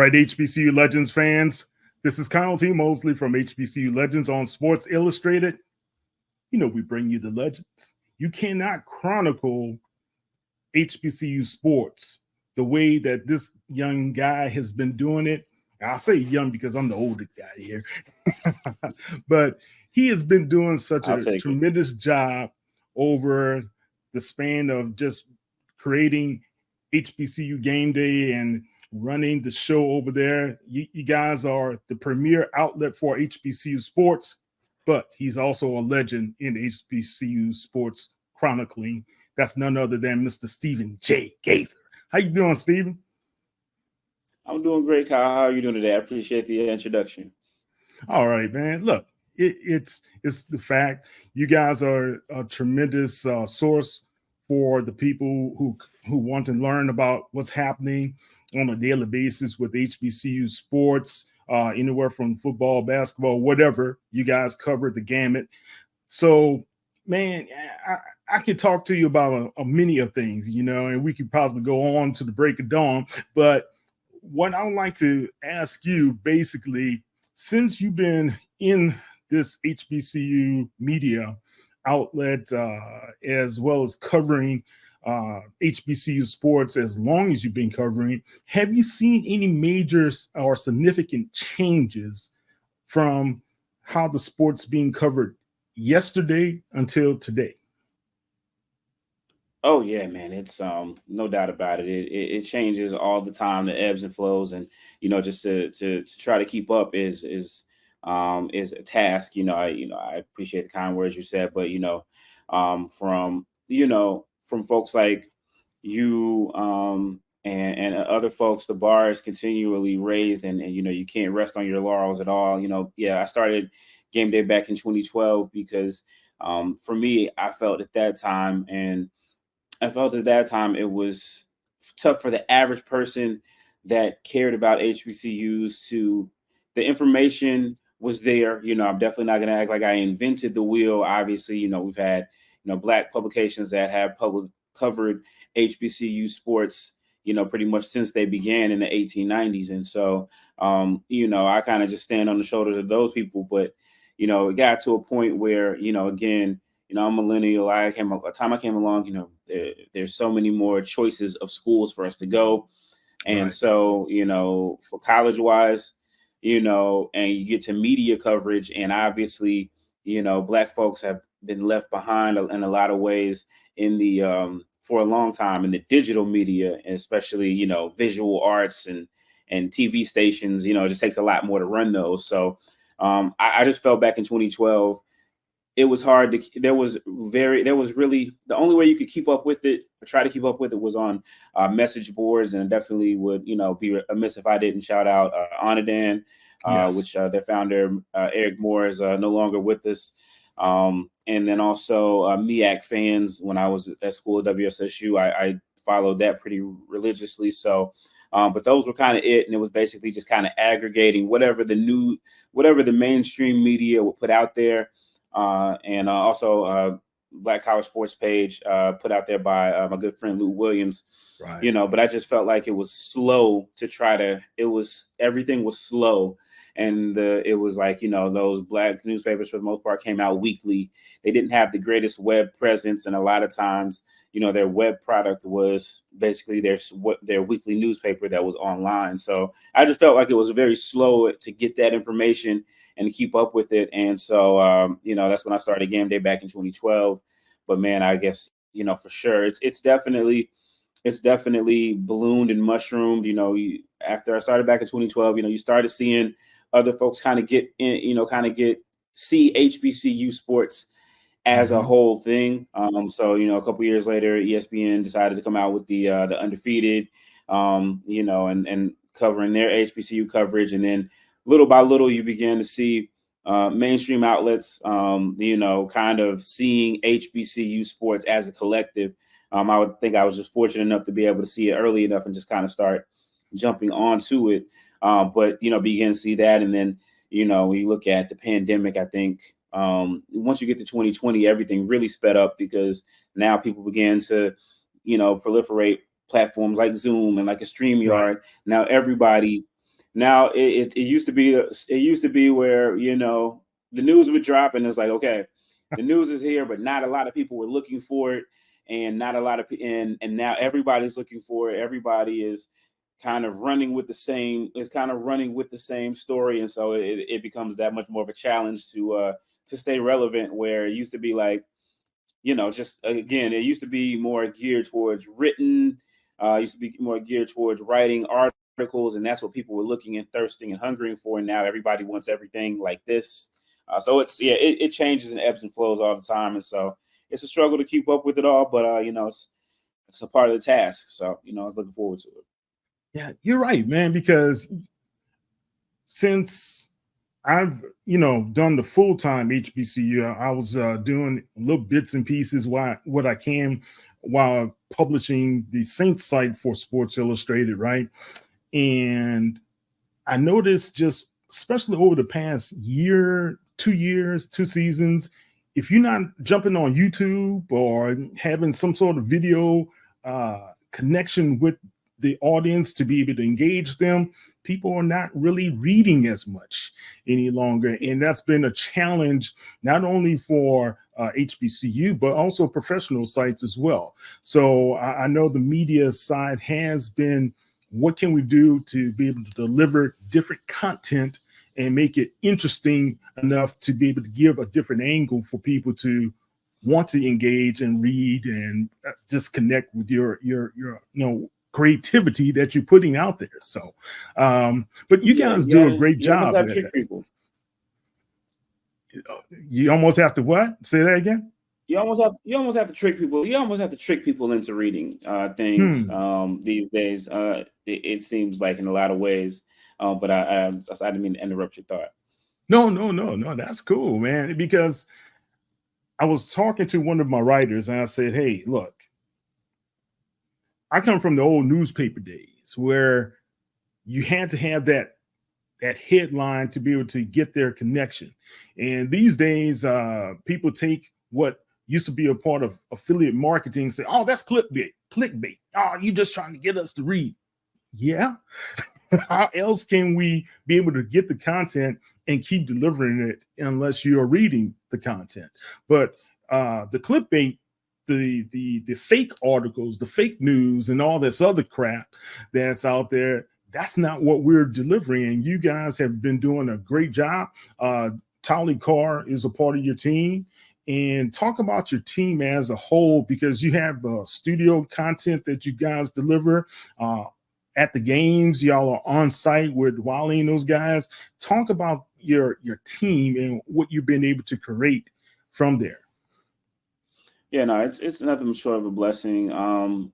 right, HBCU Legends fans. This is Mosley from HBCU Legends on Sports Illustrated. You know, we bring you the legends. You cannot chronicle HBCU sports the way that this young guy has been doing it. I'll say young because I'm the older guy here, but he has been doing such I'll a take it. tremendous job over the span of just creating HBCU Gameday and running the show over there. You guys are the premier outlet for HBCU sports, but he's also a legend in HBCU sports chronicling. That's none other than Mr. Stephen J. Gaither. How you doing, Stephen? I'm doing great, Kyle. How are you doing today? I appreciate the introduction. All right, man. Look, it's the fact you guys are a tremendous source for the people who want to learn about what's happening on a daily basis with HBCU sports, anywhere from football, basketball, whatever. You guys cover the gamut. So, man, I could talk to you about a many of things, you know, and we could possibly go on to the break of dawn. But what I would like to ask you, basically, since you've been in this HBCU media outlet, as well as covering HBCU sports as long as you've been covering, have you seen any major or significant changes from how the sports being covered yesterday until today? Oh yeah, man. It's no doubt about it. It changes all the time, the ebbs and flows, and just to try to keep up is a task. I appreciate the kind words you said, but from from folks like you and other folks, the bar is continually raised, and you can't rest on your laurels at all. Yeah, I started Game Day back in 2012 because for me, I felt at that time it was tough for the average person that cared about HBCUs to the information was there. I'm definitely not going to act like I invented the wheel. Obviously, we've had, black publications that have covered HBCU sports, pretty much since they began in the 1890s. And so, I kind of just stand on the shoulders of those people. But, it got to a point where, again, I'm millennial. A time I came along, there's so many more choices of schools for us to go. And Right. so, for college wise, and you get to media coverage, and obviously, black folks have been left behind in a lot of ways in the for a long time in the digital media, and especially, visual arts and TV stations. It just takes a lot more to run those. So I just felt back in 2012 it was hard to there was really the only way you could keep up with it or try to keep up with it was on message boards, and definitely would be amiss if I didn't shout out Anadan, Yes. which their founder Eric Moore is no longer with us, and then also MEAC fans. When I was at school at WSSU, I followed that pretty religiously. So but those were kind of it, and it was basically just kind of aggregating whatever the mainstream media would put out there, and also Black College Sports page put out there by my good friend Lou Williams. Right. But I just felt like it was slow to try to. Everything was slow, and it was like those black newspapers for the most part came out weekly. They didn't have the greatest web presence, and a lot of times their web product was basically their weekly newspaper that was online. So I just felt like it was very slow to get that information and to keep up with it. And so, that's when I started Game Day back in 2012. But man, I guess, for sure, it's definitely ballooned and mushroomed. After I started back in 2012, you started seeing other folks kind of see HBCU sports as a Mhm. whole thing. So, a couple years later, ESPN decided to come out with the Undefeated, and covering their HBCU coverage. And then little by little, you began to see mainstream outlets, kind of seeing HBCU sports as a collective. I would think I was just fortunate enough to be able to see it early enough and just kind of start jumping onto it. But begin to see that. And then, when you look at the pandemic, I think once you get to 2020, everything really sped up because now people began to, proliferate platforms like Zoom and like a Right. StreamYard. Now everybody Now it used to be where, you know, the news would drop and it's like, okay, the news is here, but not a lot of people were looking for it, and not a lot of and now everybody's looking for it. Everybody is kind of running with the same story, and so it becomes that much more of a challenge to stay relevant. Where it used to be like, you know, just again, it used to be more geared towards written, used to be more geared towards writing articles, and that's what people were looking and thirsting and hungering for. And now everybody wants everything like this. So it's it changes and ebbs and flows all the time, and so it's a struggle to keep up with it all. But you know, it's a part of the task. So you know, I was looking forward to it. Yeah, you're right, man. Because since I've, you know, done the full time HBCU, I was doing little bits and pieces what I can while publishing the Saints site for Sports Illustrated, right? And I noticed, just especially over the past year, 2 years, 2 seasons, if you're not jumping on YouTube or having some sort of video connection with the audience to be able to engage them, people are not really reading as much any longer. And that's been a challenge, not only for HBCU, but also professional sites as well. So I know the media side has been, what can we do to be able to deliver different content and make it interesting enough to be able to give a different angle for people to want to engage and read and just connect with your you know, creativity that you're putting out there. So but you guys do a great job. You trick people. You almost have to what? Say that again. You almost have to trick people. You almost have to trick people into reading things these days. It seems like in a lot of ways. But I didn't mean to interrupt your thought. No. That's cool, man. Because I was talking to one of my writers and I said, hey, look, I come from the old newspaper days where you had to have that headline to be able to get their connection. And these days, people take what used to be a part of affiliate marketing and say, oh, that's clickbait. Oh, you're just trying to get us to read. Yeah. How else can we be able to get the content and keep delivering it unless you're reading the content? But the clickbait, the fake articles, the fake news, and all this other crap that's out there, that's not what we're delivering. And you guys have been doing a great job. Tali Carr is a part of your team. And talk about your team as a whole, because you have studio content that you guys deliver. At the games, y'all are on site with Wally and those guys. Talk about your team and what you've been able to create from there. Yeah, no, it's nothing short of a blessing.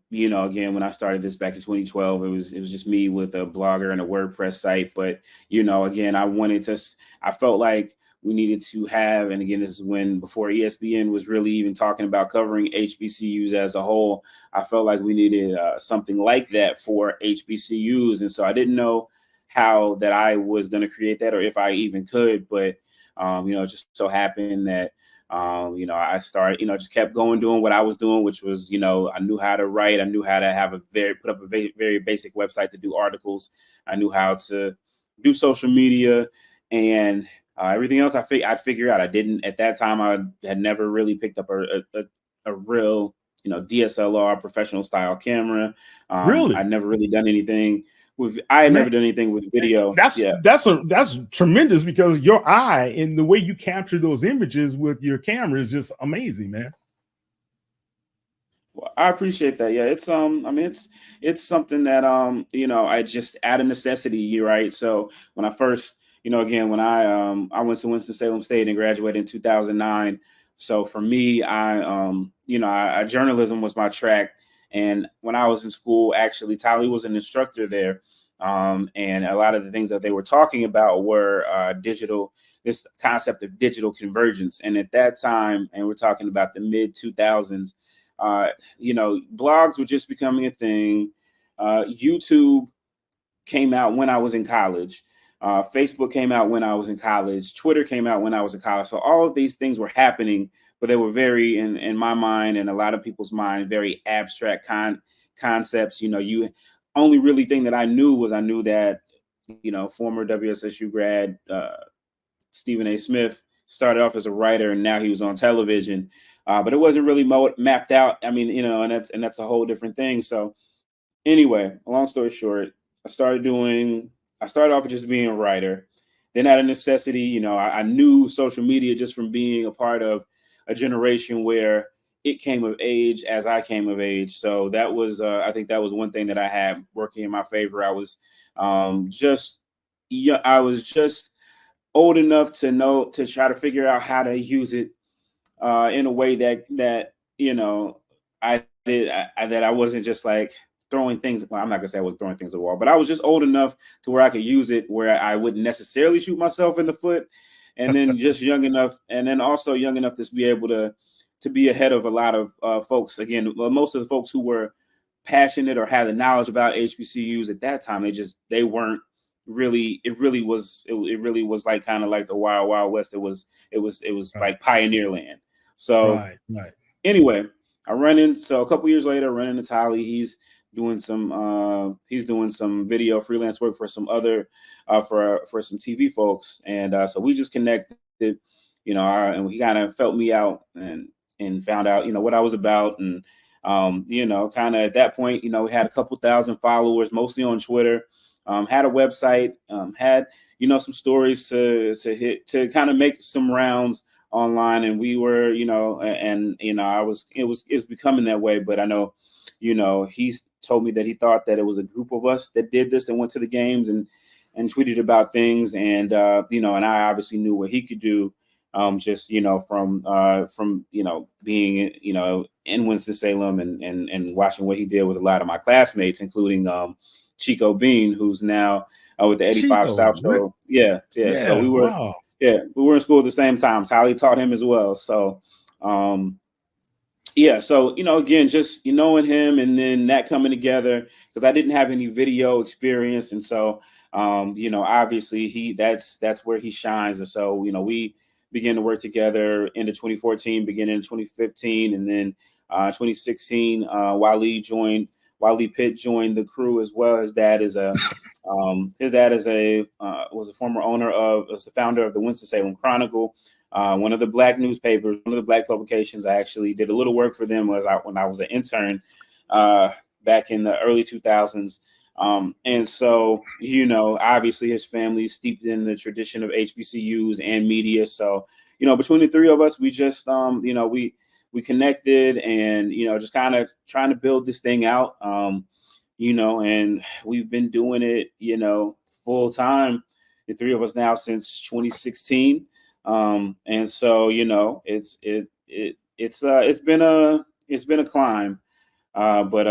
You know, again, when I started this back in 2012, it was just me with a blogger and a WordPress site. But you know, again, I felt like we needed to have, and again, this is when before ESPN was really even talking about covering HBCUs as a whole. I felt like we needed something like that for HBCUs, and so I didn't know how that I was going to create that or if I even could. But you know, it just so happened that you know, I started, you know, just kept going doing what I was doing, which was, you know, I knew how to write, I knew how to have put up a very basic website to do articles, I knew how to do social media, and everything else I'd figure out. I didn't at that time. I had never really picked up a real, you know, DSLR professional style camera. Really? I'd never really done anything never done anything with video. That's tremendous, because your eye and the way you capture those images with your camera is just amazing, man. Well, I appreciate that. Yeah, it's I mean, it's something that you know, I just out of necessity, right? So when I first, you know, again, when I went to Winston-Salem State and graduated in 2009. So for me, you know, journalism was my track. And when I was in school, actually, Tali was an instructor there. And a lot of the things that they were talking about were this concept of digital convergence. And at that time, and we're talking about the mid 2000s, you know, blogs were just becoming a thing. YouTube came out when I was in college. Facebook came out when I was in college. Twitter came out when I was in college. So all of these things were happening, but they were very, in my mind and a lot of people's mind, very abstract concepts. You know, you only really thing that I knew that former WSSU grad Stephen A. Smith started off as a writer, and now he was on television. But it wasn't really mapped out. I mean, and that's a whole different thing. So anyway, long story short, I started off just being a writer. Then out of necessity, I knew social media just from being a part of a generation where it came of age as I came of age. So that was, I think that was one thing that I had working in my favor. I was I was just old enough to try to figure out how to use it in a way that I wasn't just like throwing things. Well, I'm not gonna say I was throwing things at the wall, but I was just old enough to where I could use it where I wouldn't necessarily shoot myself in the foot, and then just young enough, and then also young enough to be able to be ahead of a lot of folks. Again, most of the folks who were passionate or had the knowledge about HBCUs at that time, they weren't really. It really was like kind of like the Wild Wild West. It was Right. like pioneer land. So Right. anyway, so a couple years later, I run into Tolly. He's doing some video freelance work for some other for some TV folks, and so we just connected, and he kind of felt me out and found out what I was about, and kind of at that point, we had a couple thousand followers, mostly on Twitter, had a website, had some stories to hit, to kind of make some rounds online, and we were, it was becoming that way. But I know, he told me that he thought that it was a group of us that did this, and went to the games and tweeted about things, and and I obviously knew what he could do, just from being in Winston-Salem and watching what he did with a lot of my classmates, including Chico Bean, who's now with the 85 Chico, South Show. Yeah. So we were. Wow. Yeah, we were in school at the same time. Tolly taught him as well. So, so again, just knowing him, and then that coming together, because I didn't have any video experience, and so obviously that's where he shines. And so we began to work together into 2014, beginning in 2015, and then 2016, Wally Pitt joined the crew as well. His dad is was a former was the founder of the Winston-Salem Chronicle, one of the black newspapers, one of the black publications. I actually did a little work for them when I was an intern back in the early 2000s. And so, obviously his family is steeped in the tradition of HBCUs and media. So, between the three of us, we just, we connected, and, just kind of trying to build this thing out, and we've been doing it, full time, the three of us now, since 2016. And so, it's been a climb. But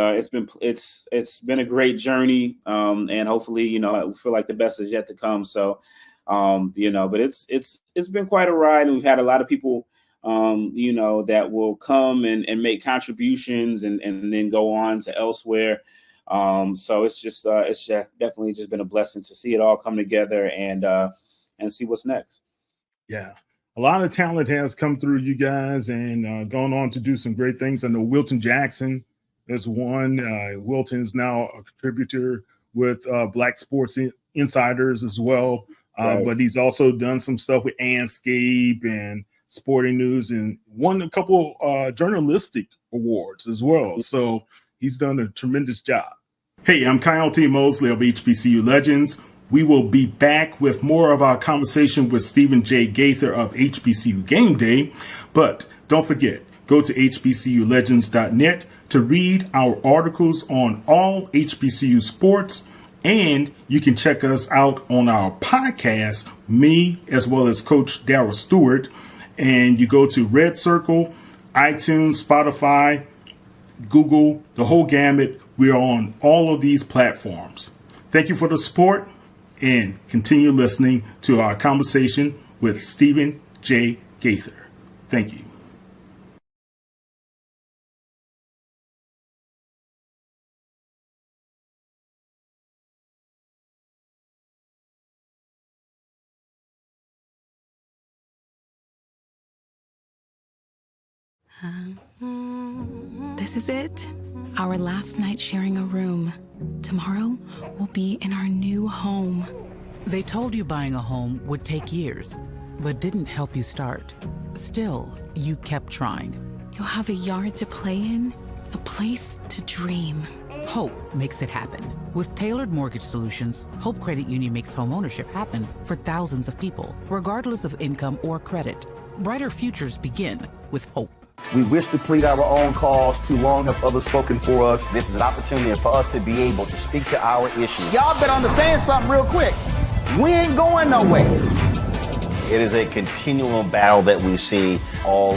it's been a great journey, and hopefully, I feel like the best is yet to come. So, but it's been quite a ride, and we've had a lot of people, that will come and make contributions and then go on to elsewhere. So it's definitely just been a blessing to see it all come together and see what's next. Yeah. A lot of talent has come through you guys and gone on to do some great things. I know Wilton Jackson is one. Wilton is now a contributor with Black Sports Insiders as well. Right. But he's also done some stuff with Anscape and Sporting News, and won a couple journalistic awards as well. So he's done a tremendous job. Hey, I'm Kyle T. Mosley of HBCU Legends. We will be back with more of our conversation with Stephen J. Gaither of HBCU Gameday. But don't forget, go to hbculegends.net to read our articles on all HBCU sports. And you can check us out on our podcast, me as well as Coach Darryl Stewart. And you go to Red Circle, iTunes, Spotify, Google, the whole gamut. We are on all of these platforms. Thank you for the support, and continue listening to our conversation with Stephen J. Gaither. Thank you. This is it. Our last night sharing a room. Tomorrow we'll be in our new home. They told you buying a home would take years, but didn't help you start. Still, you kept trying. You'll have a yard to play in, a place to dream. Hope makes it happen. With tailored mortgage solutions, Hope Credit Union makes home ownership happen for thousands of people, regardless of income or credit. Brighter futures begin with Hope. We wish to plead our own cause. Too long have others spoken for us. This is an opportunity for us to be able to speak to our issues. Y'all better understand something real quick. We ain't going nowhere. It is a continual battle that we see all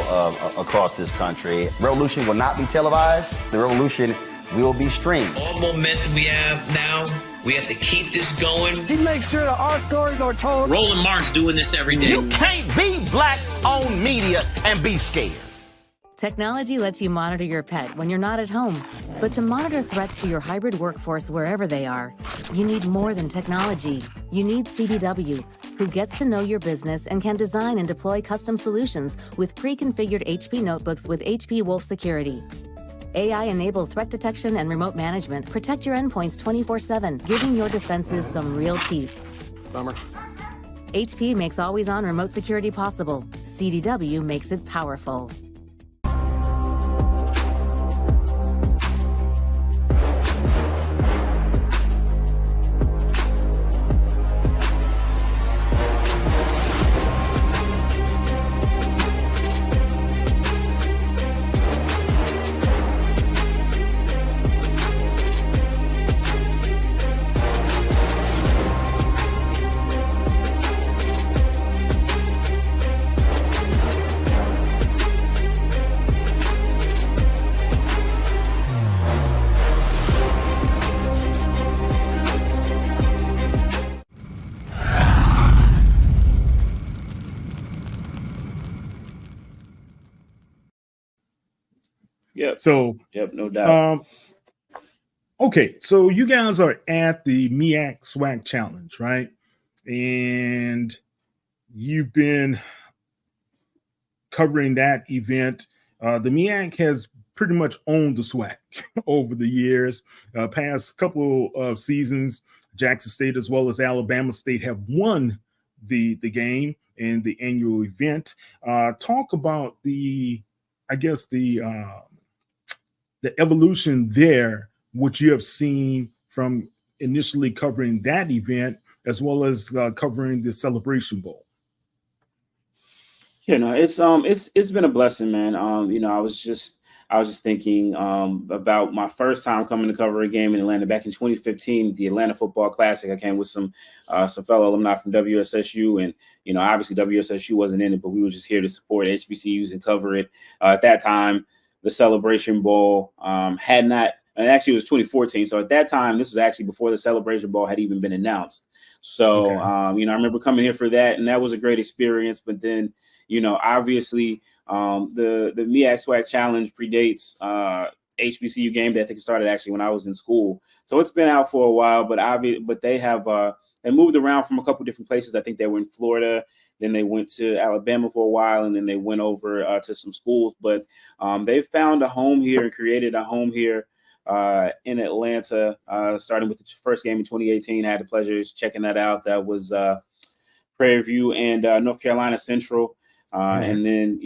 across this country. Revolution will not be televised. The revolution will be streamed. All momentum we have now, we have to keep this going. He makes sure that our stories are told. Roland Martin's doing this every day. You can't be black-owned media and be scared. Technology lets you monitor your pet when you're not at home. But to monitor threats to your hybrid workforce wherever they are, you need more than technology. You need CDW, who gets to know your business and can design and deploy custom solutions with pre-configured HP notebooks with HP Wolf Security. AI-enabled threat detection and remote management protect your endpoints 24/7, giving your defenses some real teeth. Bummer. HP makes always-on remote security possible. CDW makes it powerful. Yep. So, no doubt. Okay, so you guys are at the MEAC SWAC Challenge, right? And you've been covering that event. The MEAC has pretty much owned the SWAC over the years. Past couple of seasons, Jackson State as well as Alabama State have won the game and the annual event. Talk about the evolution there, what you have seen from initially covering that event as well as covering the Celebration Bowl. It's been a blessing, man. I was just thinking about my first time coming to cover a game in Atlanta back in 2015, the Atlanta Football Classic. I came with some fellow alumni from WSSU, and obviously WSSU wasn't in it, but we were just here to support HBCUs and cover it. At that time, the Celebration Bowl had not, and actually it was 2014. So at that time, this was actually before the Celebration Bowl had even been announced. So, okay. I remember coming here for that, and that was a great experience. But then, obviously the MEAC SWAC Challenge predates HBCU Gameday. I think it started actually when I was in school. So it's been out for a while, but they have they moved around from a couple different places. I think they were in Florida, then they went to Alabama for a while, and then they went over to some schools. But they found a home here and created a home here in Atlanta, starting with the first game in 2018. I had the pleasure of checking that out. That was Prairie View and North Carolina Central. And then,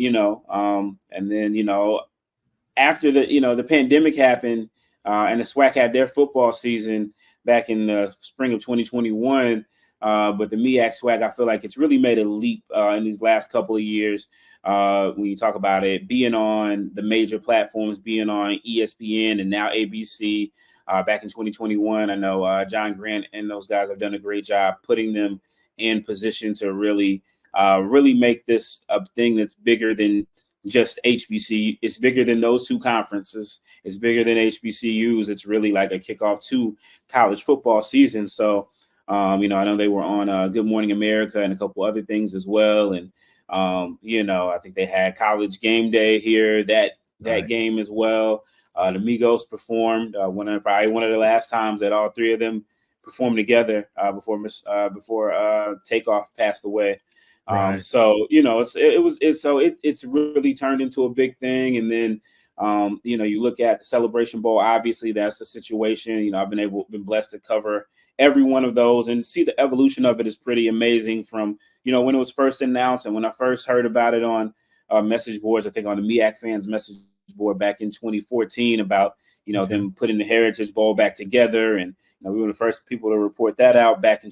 after the pandemic happened and the SWAC had their football season back in the spring of 2021. But the MEAC SWAC, I feel like it's really made a leap in these last couple of years. When you talk about it being on the major platforms, being on ESPN and now ABC. Back in 2021, I know John Grant and those guys have done a great job putting them in position to really make this a thing that's bigger than just HBC. It's bigger than those two conferences. It's bigger than HBCUs. It's really like a kickoff to college football season. So, I know they were on Good Morning America and a couple other things as well. And, I think they had College Game Day here, that game as well. The Migos performed probably one of the last times that all three of them performed together before Takeoff passed away. Right. So it's really turned into a big thing. And then you look at the Celebration Bowl. Obviously, that's the situation. I've been blessed to cover every one of those and see the evolution of it is pretty amazing from, when it was first announced and when I first heard about it on message boards, I think on the MEAC fans message board back in 2014 about, them putting the Heritage Bowl back together. And we were the first people to report that out back in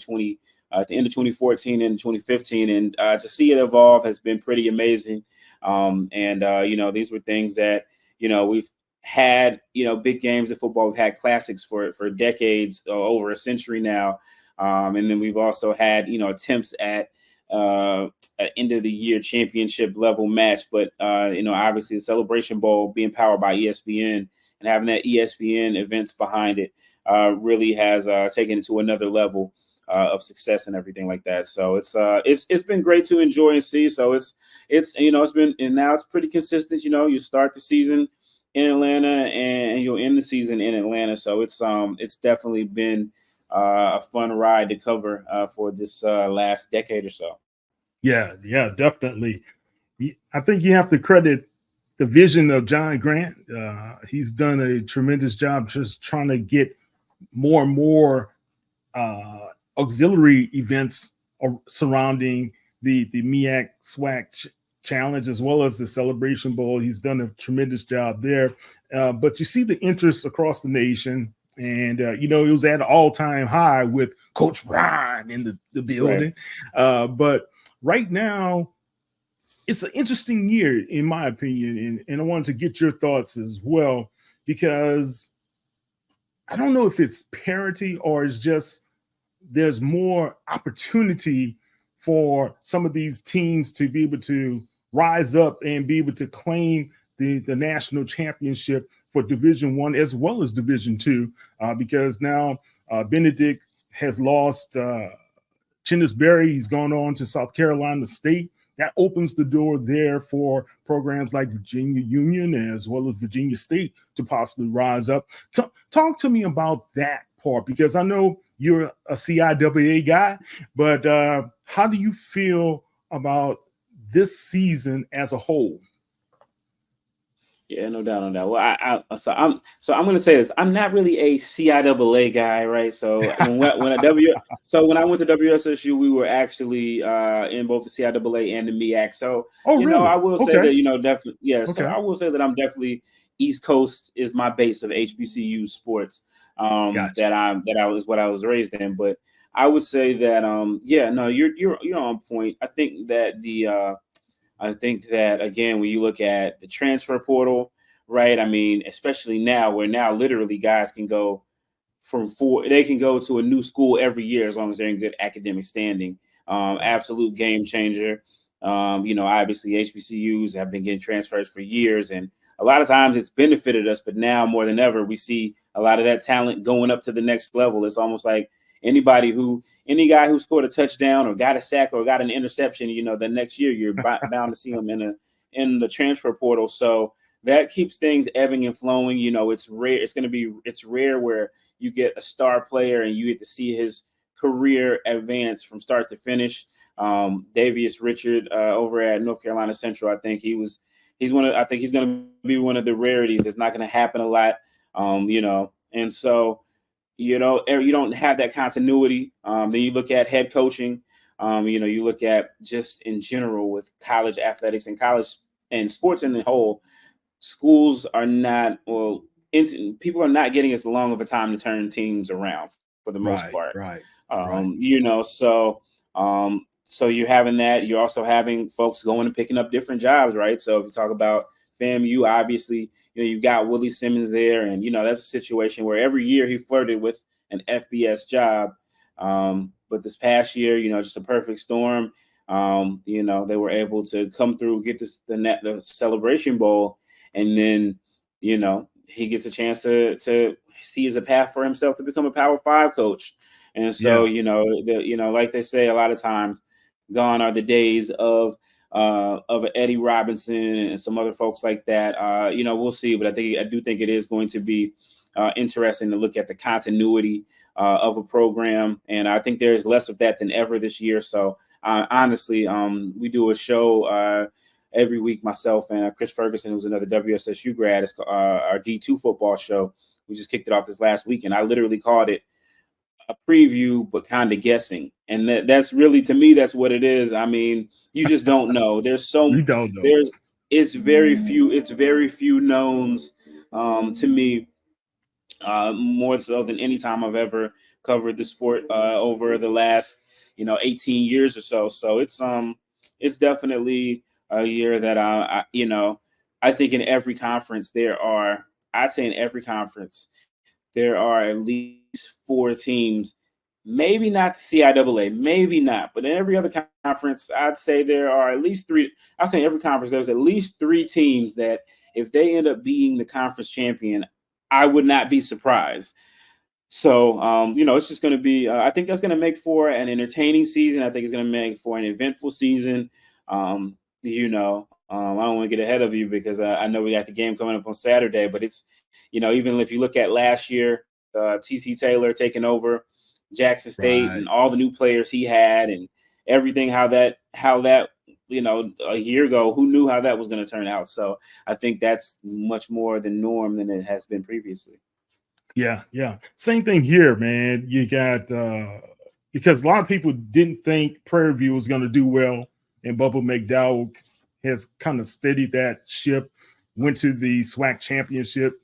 at the end of 2014 and 2015. And to see it evolve has been pretty amazing. These were things that, we've had, big games of football. We've had classics for decades, over a century now. And then we've also had, attempts at end of the year championship level match. But, obviously the Celebration Bowl being powered by ESPN and having that ESPN events behind it really has taken it to another level of success and everything like that. So it's been great to enjoy and see. So it's been, and now it's pretty consistent. You start the season in Atlanta and you'll end the season in Atlanta. So it's definitely been a fun ride to cover for this last decade or so. Yeah, definitely. I think you have to credit the vision of John Grant. He's done a tremendous job just trying to get more and more auxiliary events surrounding the MEAC SWAC Challenge as well as the Celebration Bowl. He's done a tremendous job there. But you see the interest across the nation. And, it was at an all-time high with Coach Ryan in the building. Right. But right now, it's an interesting year, in my opinion. And I wanted to get your thoughts as well, because I don't know if it's parity or it's just there's more opportunity for some of these teams to be able to rise up and be able to claim the national championship for Division I as well as Division II, because now Benedict has lost Chinnis Berry. He's gone on to South Carolina State. That opens the door there for programs like Virginia Union as well as Virginia State to possibly rise up. Talk to me about that part, because I know you're a CIAA guy, but how do you feel about this season as a whole? Yeah, no doubt on that. Well, I'm going to say this. I'm not really a CIAA guy, right? So when I went to WSSU, we were actually in both the CIAA and the MEAC. So really? I will say that definitely, yeah. Okay. So I will say that I'm definitely East Coast is my base of HBCU sports. Gotcha. That was what I was raised in. But I would say that you're on point. I think that again, when you look at the transfer portal, right? I mean, especially now, where now literally guys can go they can go to a new school every year as long as they're in good academic standing. Absolute game changer. Obviously HBCUs have been getting transfers for years, and a lot of times it's benefited us, but now more than ever, we see a lot of that talent going up to the next level. It's almost like any guy who scored a touchdown or got a sack or got an interception, the next year you're bound to see them in the transfer portal. So that keeps things ebbing and flowing. It's rare. It's rare where you get a star player and you get to see his career advance from start to finish. Davius Richard over at North Carolina Central, I think he's going to be one of the rarities. It's not going to happen a lot, and so. You don't have that continuity. Then you look at head coaching. You look at just in general with college athletics and college and sports in the whole. Schools are not, people are not getting as long of a time to turn teams around for the most part. Right. So you're having that. You're also having folks going and picking up different jobs, right? So if you talk about FAMU, obviously, you've got Willie Simmons there, and that's a situation where every year he flirted with an FBS job. But this past year, just a perfect storm. They were able to come through, get the Celebration Bowl, and then he gets a chance to see as a path for himself to become a Power 5 coach. And so like they say a lot of times, gone are the days of Eddie Robinson and some other folks like that. We'll see, but I do think it is going to be interesting to look at the continuity of a program, and I think there's less of that than ever this year. So honestly, we do a show every week, myself and Chris Ferguson, who's another WSSU grad. It's our D2 football show. We just kicked it off this last week, and I literally called it a preview, but kind of guessing. And that's really, to me, that's what it is. I mean, you just don't know. You don't know. It's very few knowns to me, more so than any time I've ever covered the sport over the last 18 years or so. So it's definitely a year that I think in every conference I'd say in every conference there are at least 4 teams, maybe not the CIAA, maybe not, but in every other conference, I'd say there are at least 3. I'd say in every conference, there's at least 3 teams that if they end up being the conference champion, I would not be surprised. So, it's just going to be, I think that's going to make for an entertaining season. I think it's going to make for an eventful season. I don't want to get ahead of you because I know we got the game coming up on Saturday, but it's, even if you look at last year, TC Taylor taking over Jackson State and all the new players he had and everything, how that, a year ago, who knew how that was going to turn out? So I think that's much more the norm than it has been previously. Yeah. Same thing here, man. You got because a lot of people didn't think Prairie View was going to do well, and Bubba McDowell has kind of steadied that ship, went to the SWAC championship.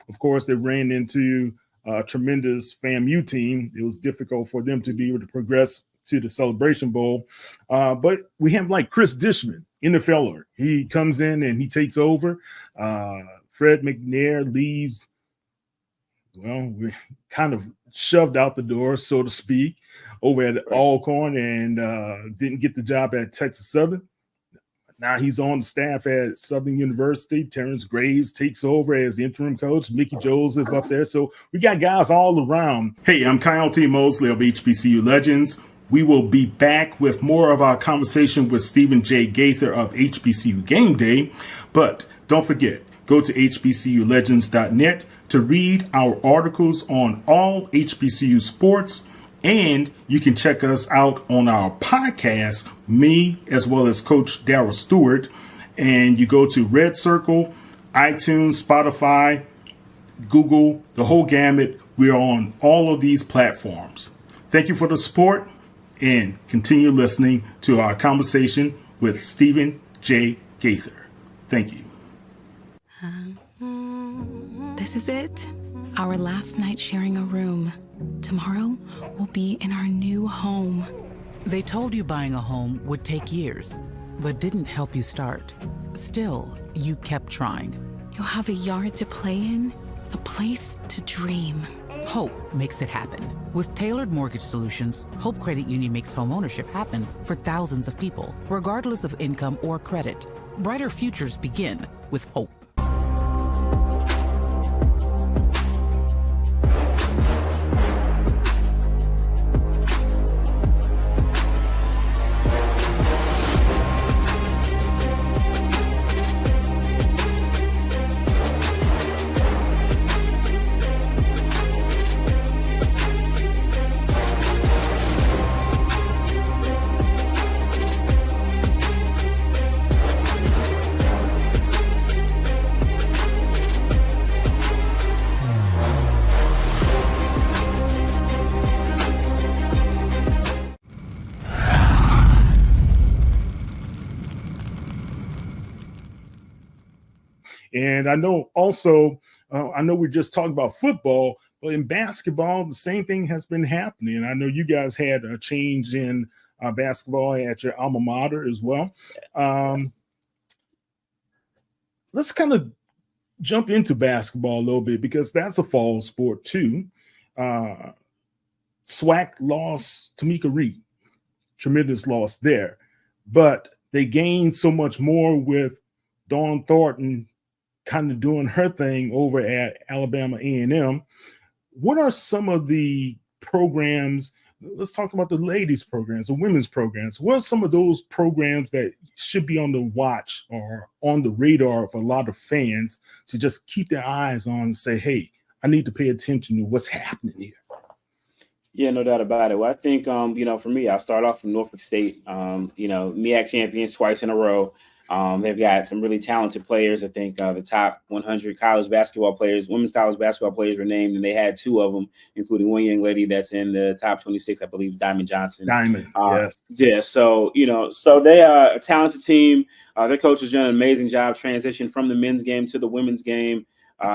Of course, they ran into a tremendous FAMU team. It was difficult for them to be able to progress to the Celebration Bowl. But we have like Chris Dishman, NFLer. He comes in and he takes over. Fred McNair leaves. Well, we're kind of shoved out the door, so to speak, over at Alcorn and didn't get the job at Texas Southern. Now he's on the staff at Southern University. Terrence Graves takes over as the interim coach. Mickey Joseph up there. So we got guys all around. Hey, I'm Kyle T. Mosley of HBCU Legends. We will be back with more of our conversation with Stephen J. Gaither of HBCU Gameday. But don't forget, go to hbculegends.net to read our articles on all HBCU sports. And you can check us out on our podcast, me as well as Coach Darryl Stewart. And you go to Red Circle, iTunes, Spotify, Google, the whole gamut. We are on all of these platforms. Thank you for the support and continue listening to our conversation with Stephen J. Gaither. Thank you. This is it. Our last night sharing a room. Tomorrow, we'll be in our new home. They told you buying a home would take years, but didn't help you start. Still, you kept trying. You'll have a yard to play in, a place to dream. Hope makes it happen. With tailored mortgage solutions, Hope Credit Union makes homeownership happen for thousands of people, regardless of income or credit. Brighter futures begin with Hope. And I know also, I know we're just talking about football, but in basketball, the same thing has been happening. I know you guys had a change in basketball at your alma mater as well. Let's kind of jump into basketball a little bit because that's a fall sport too. SWAC lost Tamika Reed, tremendous loss there, but they gained so much more with Dawn Thornton kind of doing her thing over at Alabama A&M. What are some of the programs? Let's talk about the ladies programs, the women's programs. What are some of those programs that should be on the watch or on the radar of a lot of fans to just keep their eyes on and say, hey, I need to pay attention to what's happening here? Yeah, no doubt about it. Well, I think, for me, I'll start off from Norfolk State, MEAC champions twice in a row. They've got some really talented players. I think the top 100 college basketball players, women's college basketball players, were named, and they had 2 of them, including one young lady that's in the top 26, I believe, Diamond Johnson. Yes. Yeah. So, so they are a talented team. Their coach has done an amazing job transition from the men's game to the women's game.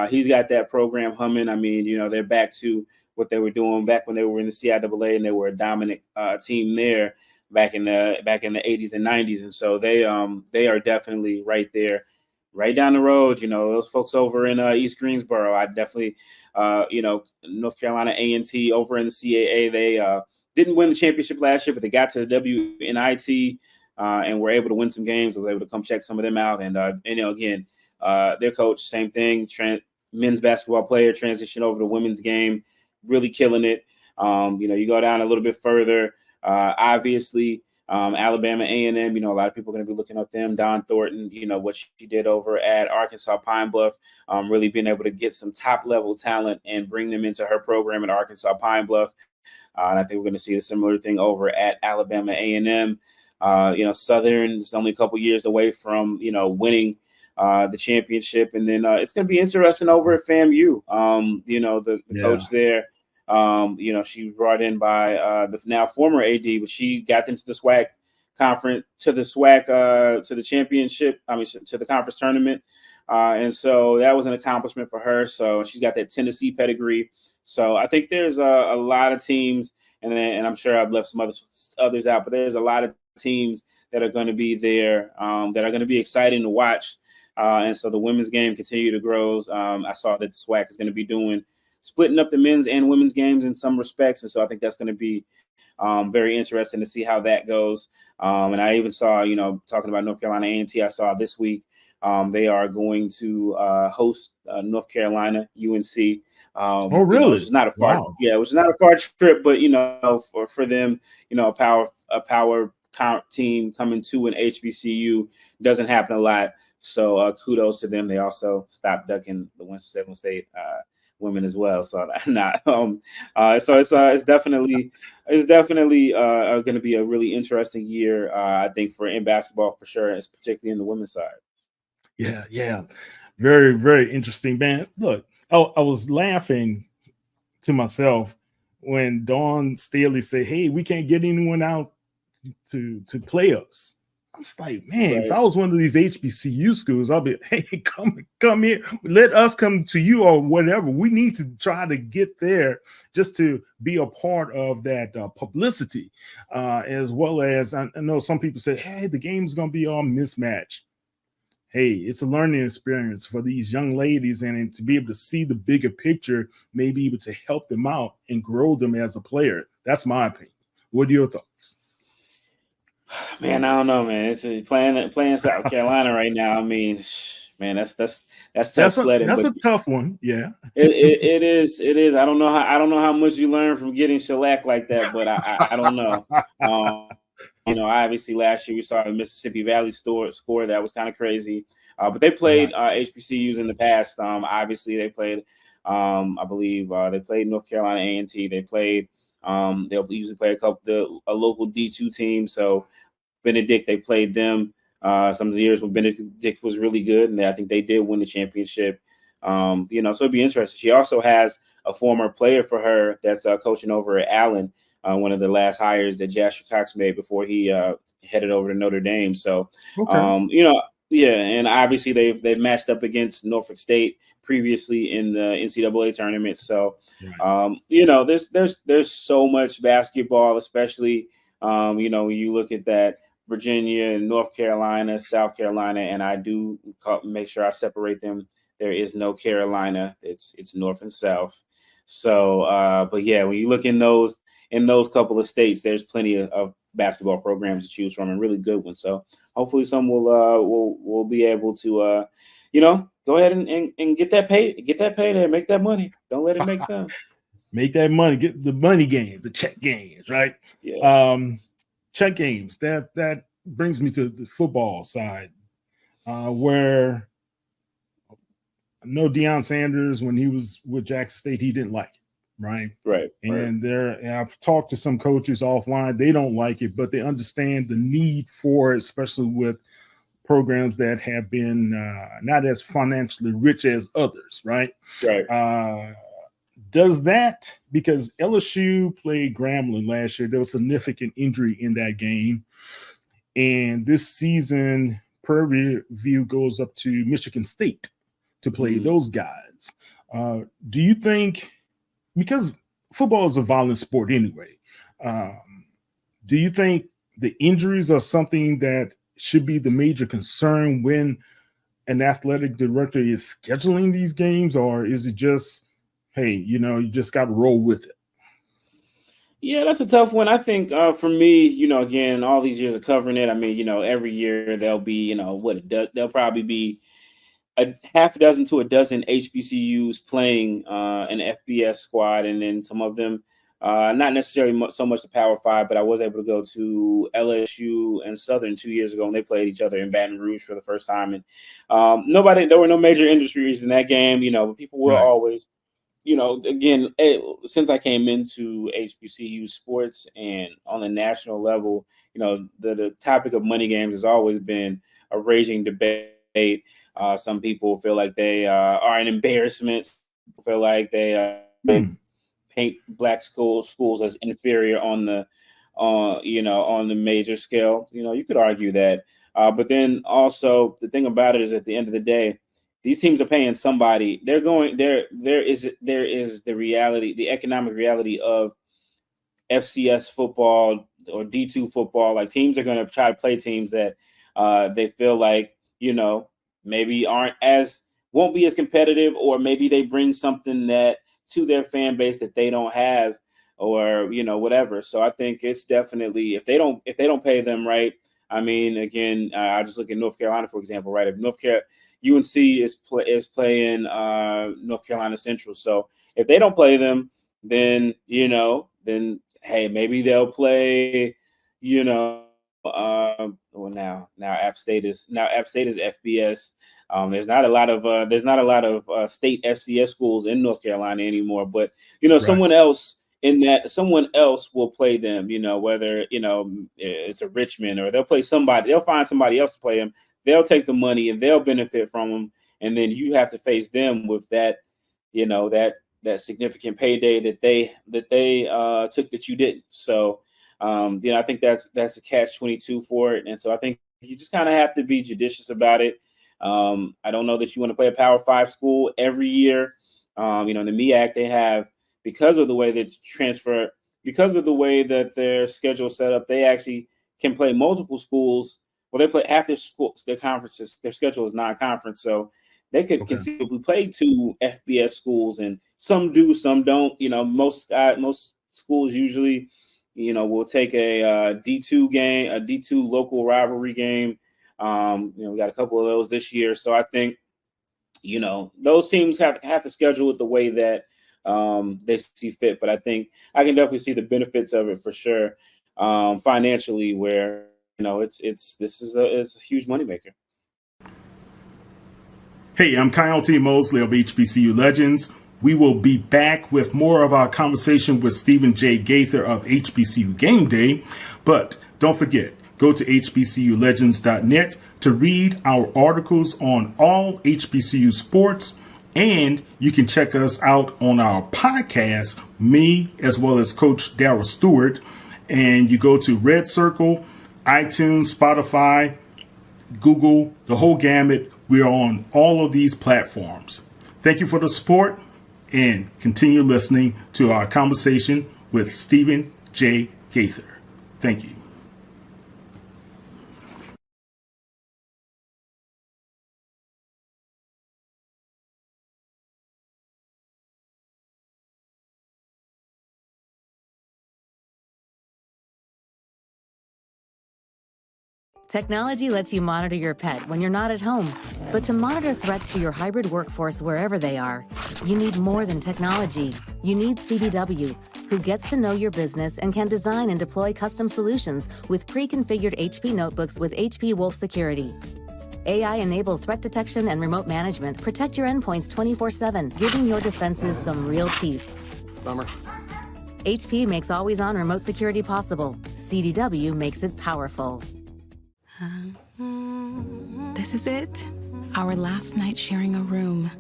He's got that program humming. I mean, they're back to what they were doing back when they were in the CIAA, and they were a dominant team there back in the 80s and 90s. And so they are definitely right there, right down the road. Those folks over in East Greensboro, I definitely, North Carolina A&T over in the CAA, they didn't win the championship last year, but they got to the WNIT and were able to win some games. I was able to come check some of them out. And again, their coach, same thing, men's basketball player, transition over to women's game, really killing it. You go down a little bit further, obviously, Alabama A&M, a lot of people are going to be looking at them. Dawn Thornton, what she did over at Arkansas Pine Bluff, really being able to get some top-level talent and bring them into her program at Arkansas Pine Bluff. And I think we're going to see a similar thing over at Alabama A&M. Southern is only a couple years away from, winning the championship. And then it's going to be interesting over at FAMU. The coach there, she was brought in by the now former AD, but she got them to the SWAC conference, to the championship, to the conference tournament. And so that was an accomplishment for her. So she's got that Tennessee pedigree. So I think there's a lot of teams, and I'm sure I've left some others out, but there's a lot of teams that are going to be there that are going to be exciting to watch. And so the women's game continue to grow. I saw that the SWAC is going to be splitting up the men's and women's games in some respects. And so I think that's going to be very interesting to see how that goes. And I even saw, talking about North Carolina A&T, I saw this week they are going to host North Carolina UNC. Oh, really? Which is not a far, which is not a far trip, but for them, a power team coming to an HBCU doesn't happen a lot. So kudos to them. They also stopped ducking the Winston-Salem State women as well. So it's definitely going to be a really interesting year, I think, in basketball for sure, and particularly in the women's side. Yeah, very, very interesting, man. Look, I was laughing to myself when Dawn Staley said, "Hey, we can't get anyone out to play us." I was like, man, right. If I was one of these HBCU schools, I'll be, hey, come here, let us come to you or whatever. We need to try to get there just to be a part of that publicity, as well as I know some people say, hey, the game's going to be all mismatched. Hey, it's a learning experience for these young ladies, and to be able to see the bigger picture, maybe able to help them out and grow them as a player. That's my opinion. What are your thoughts? Man, I don't know, man. It's playing South Carolina right now. I mean, man, that's tough sledding. That's a tough one. Yeah, it is. I don't know how much you learn from getting shellacked like that, but I don't know. Obviously last year we saw the Mississippi Valley score that was kind of crazy. But they played HBCUs in the past. Obviously they played. I believe they played North Carolina A&T. They played. They'll usually play a local D2 team. So Benedict, they played them some of the years when Benedict was really good, and I think they did win the championship. So it'd be interesting. She also has a former player for her that's coaching over at Allen, one of the last hires that Jasher Cox made before he headed over to Notre Dame. So, and obviously they've matched up against Norfolk State previously in the NCAA tournament. So, there's so much basketball, especially, when you look at that Virginia, North Carolina, South Carolina, and I do make sure I separate them. There is no Carolina. It's North and South. So, but yeah, when you look in those couple of states, there's plenty of basketball programs to choose from, and really good ones. So hopefully some will be able to, go ahead and get that payday, make that money. Don't let it make them. Make that money, get the money games, the check games, right? Yeah. Check games. That brings me to the football side, where I know Deion Sanders, when he was with Jackson State, he didn't like it. Right. And I've talked to some coaches offline. They don't like it, but they understand the need for it, especially with programs that have been not as financially rich as others, right? Right. Does that, because LSU played Grambling last year, there was significant injury in that game. And this season, Prairie View goes up to Michigan State to play those guys. Do you think, because football is a violent sport anyway, do you think the injuries are something that should be the major concern when an athletic director is scheduling these games, or is it just, hey, you just got to roll with it? Yeah, that's a tough one. I think for me, again, all these years of covering it, I mean, every year there'll be, there'll probably be a half a dozen to a dozen HBCUs playing an FBS squad, and then some of them, not necessarily so much the Power Five, but I was able to go to LSU and Southern 2 years ago, and they played each other in Baton Rouge for the first time. And there were no major injuries in that game, but people will always, again, since I came into HBCU sports and on the national level, the topic of money games has always been a raging debate. Some people feel like they are an embarrassment. Some feel like they paint black schools as inferior on the major scale. You could argue that, but then also the thing about it is, at the end of the day, these teams are paying somebody. There is the reality, the economic reality of FCS football or D2 football. Like, teams are going to try to play teams that they feel like maybe won't be as competitive, or maybe they bring something that to their fan base that they don't have, or whatever. So I think it's definitely, if they don't pay them right. I mean, again, I just look at North Carolina, for example, right? If UNC is playing North Carolina Central, so if they don't play them, then hey, maybe they'll play. Now App State is FBS. There's not a lot of state FCS schools in North Carolina anymore, but right. Someone else will play them, whether it's a Richmond, or they'll find somebody else to play them. They'll take the money and they'll benefit from them, and then you have to face them with that that significant payday that they took that you didn't. So I think that's a catch-22 for it, and so I think you just kind of have to be judicious about it. I don't know that you want to play a Power 5 school every year. In the MEAC, they have, because of the way that their schedule set up, they actually can play multiple schools. Well, they play half their conferences. Their schedule is non-conference, so they could conceivably play 2 FBS schools, and some do, some don't. Most schools usually, will take a D2 game, a D2 local rivalry game. We got a couple of those this year, so I think those teams have to schedule it the way that they see fit. But I think I can definitely see the benefits of it for sure, financially, where this is a huge moneymaker. Hey, I'm Kyle T. Mosley of HBCU Legends. We will be back with more of our conversation with Stephen J. Gaither of HBCU Gameday. But don't forget, go to hbculegends.net to read our articles on all HBCU sports. And you can check us out on our podcast, me as well as Coach Darryl Stewart. And you go to Red Circle, iTunes, Spotify, Google, the whole gamut. We are on all of these platforms. Thank you for the support, and continue listening to our conversation with Stephen J. Gaither. Thank you. Technology lets you monitor your pet when you're not at home. But to monitor threats to your hybrid workforce wherever they are, you need more than technology. You need CDW, who gets to know your business and can design and deploy custom solutions with pre-configured HP notebooks with HP Wolf Security. AI-enabled threat detection and remote management protect your endpoints 24/7, giving your defenses some real teeth. Bummer. HP makes always-on remote security possible. CDW makes it powerful. This is it. Our last night sharing a room.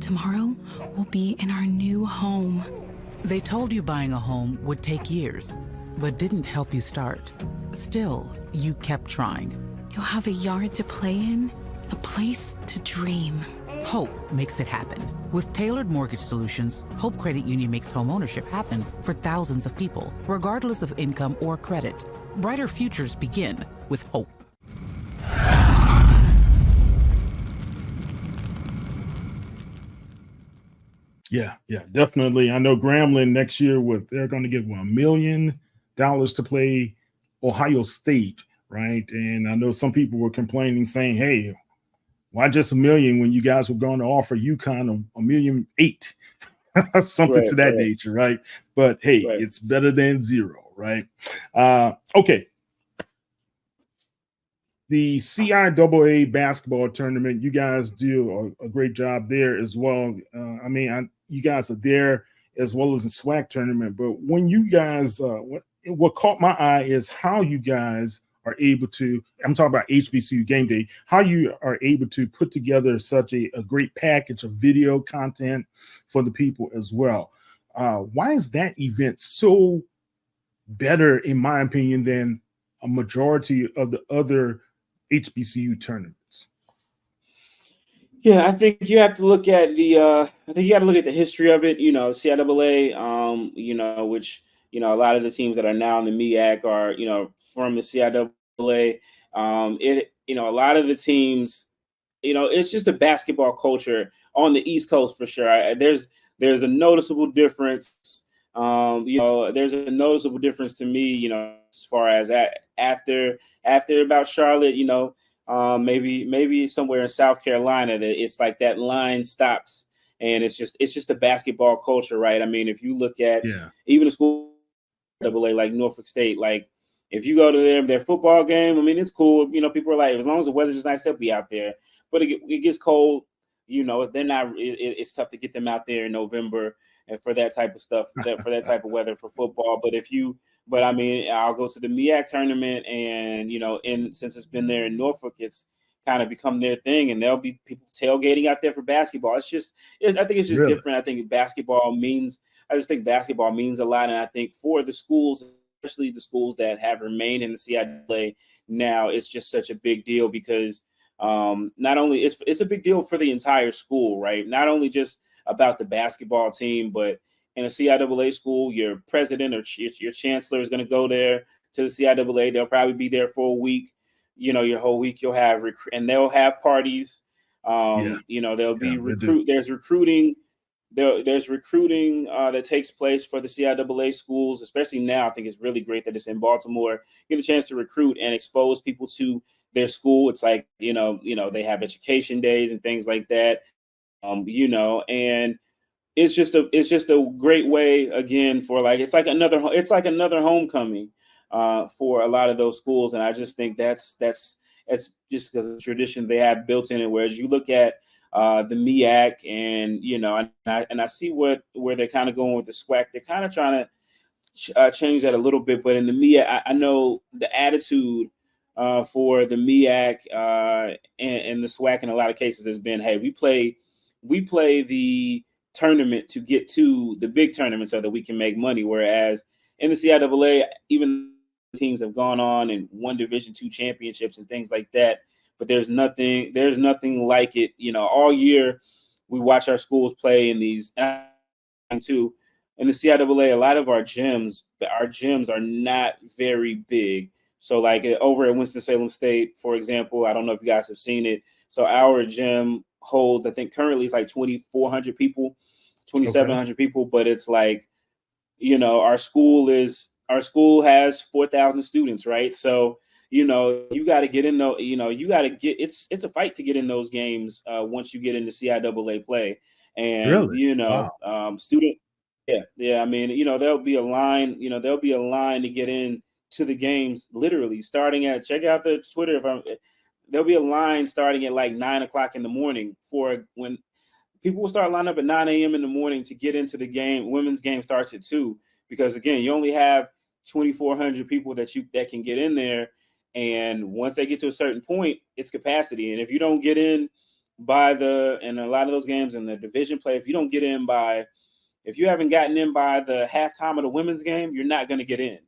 Tomorrow, we'll be in our new home. They told you buying a home would take years, but didn't help you start. Still, you kept trying. You'll have a yard to play in, a place to dream. Hope makes it happen. With tailored mortgage solutions, Hope Credit Union makes homeownership happen for thousands of people, regardless of income or credit. Brighter futures begin with hope. Yeah, definitely. I know Grambling next year they're going to give $1 million to play Ohio State, right? And I know some people were complaining, saying, "Hey, why just $1 million when you guys were going to offer UConn $1.8 million?" Something to that nature, right? But hey, it's better than zero, right? Okay. The CIAA basketball tournament, you guys do a great job there as well. You guys are there as well as the SWAC tournament. But when you guys, what caught my eye is how you guys are able to, I'm talking about HBCU Gameday, how you are able to put together such a great package of video content for the people as well. Why is that event so better, in my opinion, than a majority of the other HBCU tournaments? Yeah, I think you have to look at the history of it. CIAA, which a lot of the teams that are now in the MEAC are from the CIAA. A lot of the teams, it's just a basketball culture on the East Coast for sure. There's a noticeable difference. There's a noticeable difference to me, as far as after about Charlotte, maybe somewhere in South Carolina, that it's like that line stops, and it's just a basketball culture, right? I mean, if you look at even a school like Norfolk State, like if you go to their football game, I mean, it's cool. People are like, as long as the weather's nice, they'll be out there. But it gets cold, they're not. It's tough to get them out there in November and for that type of stuff, for that type of weather for football. But I mean, I'll go to the MEAC tournament, and since it's been there in Norfolk, it's kind of become their thing, and there'll be people tailgating out there for basketball. I think it's just different. I think basketball means a lot, and I think for the schools, especially the schools that have remained in the CIAA now, it's just such a big deal because not only it's a big deal for the entire school, right? Not only just about the basketball team, but in a CIAA school, your president or your chancellor is going to go there to the CIAA. They'll probably be there for a week. Your whole week you'll have and they'll have parties. There'll be There's recruiting. There's recruiting that takes place for the CIAA schools, especially now. I think it's really great that it's in Baltimore. You get a chance to recruit and expose people to their school. It's like they have education days and things like that. And it's just a great way, again, for it's like another homecoming for a lot of those schools. And I just think that's just because of the tradition they have built in it. Whereas you look at the MEAC and I see where they're kind of going with the SWAC. They're kind of trying to change that a little bit. But in the MEAC, I know the attitude for the MEAC and the SWAC in a lot of cases has been, hey, we play the tournament to get to the big tournament so that we can make money. Whereas in the CIAA, even teams have gone on and won Division II championships and things like that. But there's nothing like it. All year we watch our schools play in these too. In the CIAA, a lot of our gyms are not very big. So like over at Winston-Salem State, for example, I don't know if you guys have seen it. So our gym holds, I think currently it's like 2,400 people, 2,700 people, but it's like, our school has 4,000 students, right? So, you got to get in those, it's a fight to get in those games once you get into CIAA play. And, really? Wow. I mean, there'll be a line to get in to the games, literally starting at, check out the Twitter there'll be a line starting at like 9 o'clock in the morning for when people will start lining up at 9 a.m. in the morning to get into the game. Women's game starts at 2 because, again, you only have 2,400 people that can get in there. And once they get to a certain point, it's capacity. And if you don't get in and a lot of those games in the division play, if you don't get in if you haven't gotten in by the halftime of the women's game, you're not going to get in,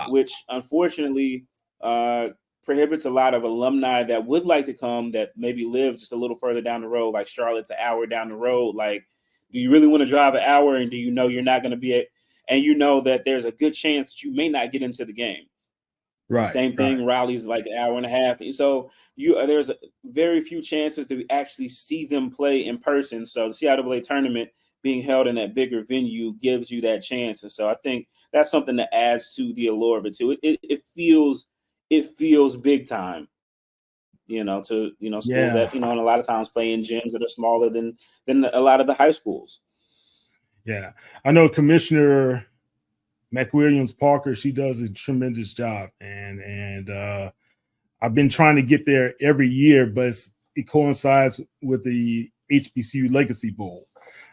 which unfortunately prohibits a lot of alumni that would like to come that maybe live just a little further down the road, like Charlotte's an hour down the road. Like, do you really want to drive an hour, and do you know you're not going to be and you know that there's a good chance that you may not get into the game? Right. Same thing. Right. Raleigh's like an hour and a half. So there's very few chances to actually see them play in person. So the CIAA tournament being held in that bigger venue gives you that chance. And so I think that's something that adds to the allure of it too. It feels big time, to schools that, and a lot of times play in gyms that are smaller than a lot of the high schools. Yeah. I know Commissioner McWilliams Parker, she does a tremendous job. And I've been trying to get there every year, but it coincides with the HBCU Legacy Bowl.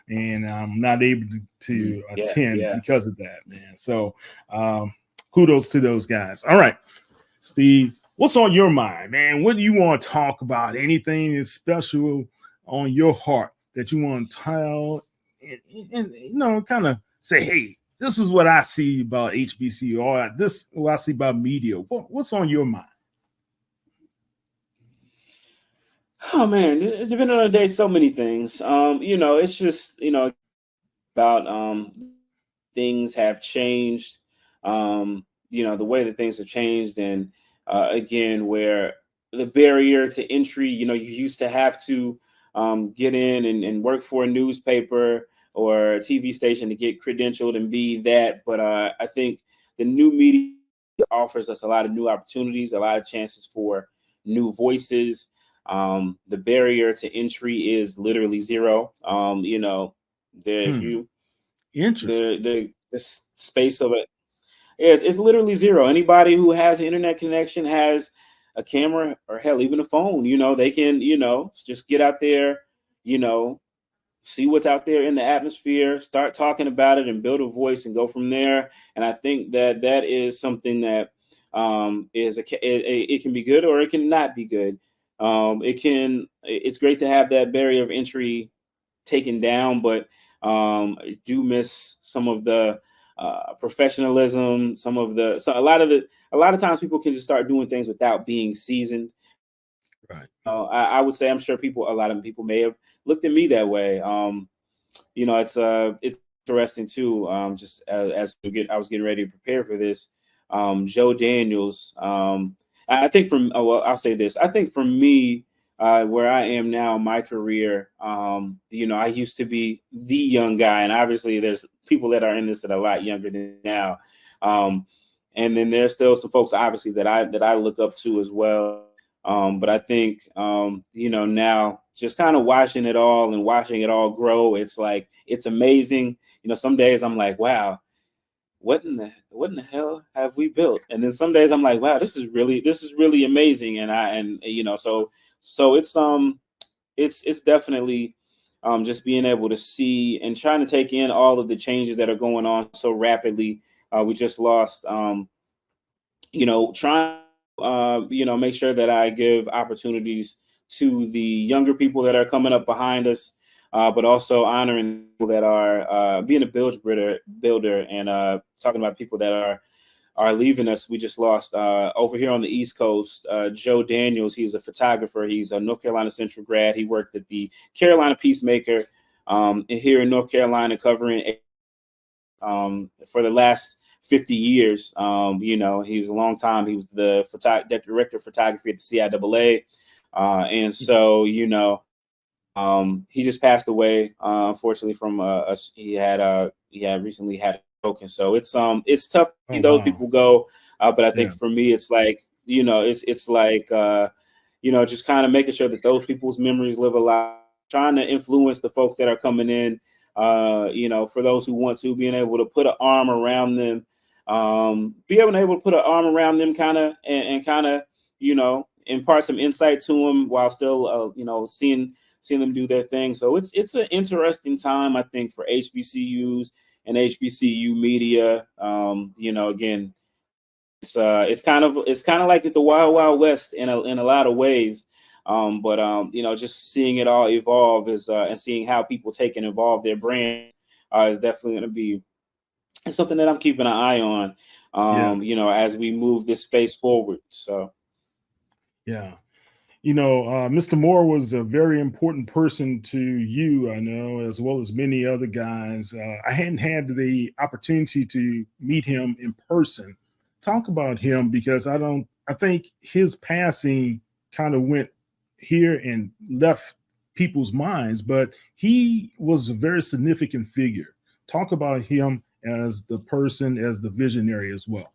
And I'm not able to attend because of that, man. So kudos to those guys. All right, Steve, what's on your mind, man? What do you want to talk about? Anything is special on your heart that you want to tell and kind of say, hey, this is what I see about HBCU, or this is what I see about media. What's on your mind? Oh man, depending on the day, so many things. It's just about things have changed. The way that things have changed, and again, where the barrier to entry. You used to have to get in and work for a newspaper or a TV station to get credentialed and be that. But I think the new media offers us a lot of new opportunities, a lot of chances for new voices. The barrier to entry is literally zero. The space of it it's literally zero. Anybody who has an internet connection has a camera, or hell, even a phone. They can just get out there, see what's out there in the atmosphere, start talking about it, and build a voice and go from there. And I think that is something that it can be good or it can not be good. It's great to have that barrier of entry taken down, but I do miss some of the professionalism, a lot of times people can just start doing things without being seasoned. Right. I would say, I'm sure a lot of people may have looked at me that way. It's interesting too. Just as I was getting ready to prepare for this, Joe Daniels. I think I'll say this. I think for me, where I am now in my career, I used to be the young guy, and obviously there's people that are in this that are a lot younger than now. And then there's still some folks obviously that I look up to as well. But I think, now just kind of watching it all grow, it's like, it's amazing. Some days I'm like, wow, what in the hell have we built? And then some days I'm like, wow, this is really amazing. So it's definitely just being able to see and trying to take in all of the changes that are going on so rapidly. We just lost, trying make sure that I give opportunities to the younger people that are coming up behind us, but also honoring people that are being a builder and talking about people that are leaving us. We just lost over here on the East Coast, Joe Daniels. He's a photographer. He's a North Carolina Central grad. He worked at the Carolina Peacemaker here in North Carolina, covering for the last 50 years. He's a long time. He was the director of photography at the CIAA. And so, he just passed away, unfortunately, from he had recently had a stroke. And so it's tough to see those people go. But I think for me, it's like, it's like, just kind of making sure that those people's memories live alive, trying to influence the folks that are coming in, for those who want to, being able to put an arm around them, kind of, and kind of, impart some insight to them while still, seeing them do their thing. So it's an interesting time, I think, for HBCUs and HBCU media. Again, it's kind of like the Wild Wild West in a lot of ways. But you know, just seeing it all evolve is and seeing how people take and evolve their brand is definitely going to be something that I'm keeping an eye on. You know, as we move this space forward. So Yeah. You know, Mr. Moore was a very important person to you, I know, as well as many other guys. I hadn't had the opportunity to meet him in person. Talk about him, because I think his passing kind of went here and left people's minds, but he was a very significant figure. Talk about him as the person, as the visionary as well.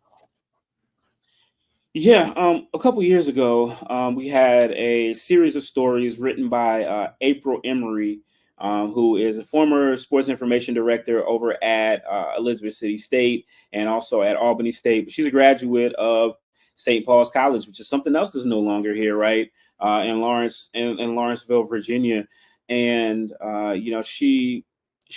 yeah, a couple years ago, we had a series of stories written by April Emery, who is a former sports information director over at Elizabeth City State and also at Albany State. But she's a graduate of St. Paul's College, which is something else that's no longer here, right? In Lawrenceville, Virginia. And you know, she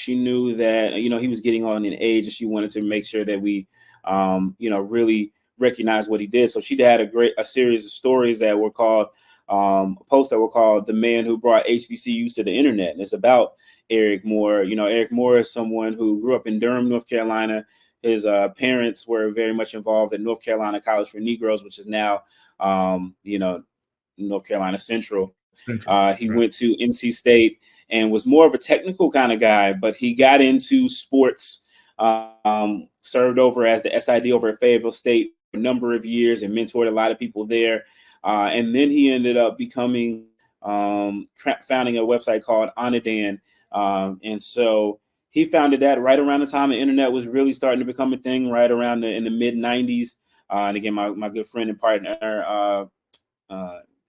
knew that, you know, he was getting on in age, and she wanted to make sure that we you know, really recognize what he did. So she had a series of stories that were called posts that were called "The Man Who Brought HBCUs to the Internet," and it's about Eric Moore. You know, Eric Moore is someone who grew up in Durham, North Carolina. His parents were very much involved at North Carolina College for Negroes, which is now you know, North Carolina Central. He went to NC State and was more of a technical kind of guy, but he got into sports. Served over as the SID over at Fayetteville State for a number of years and mentored a lot of people there. And then he ended up becoming founding a website called Anadan. And so he founded that right around the time the internet was really starting to become a thing, right around in the mid 90s. And again, my good friend and partner,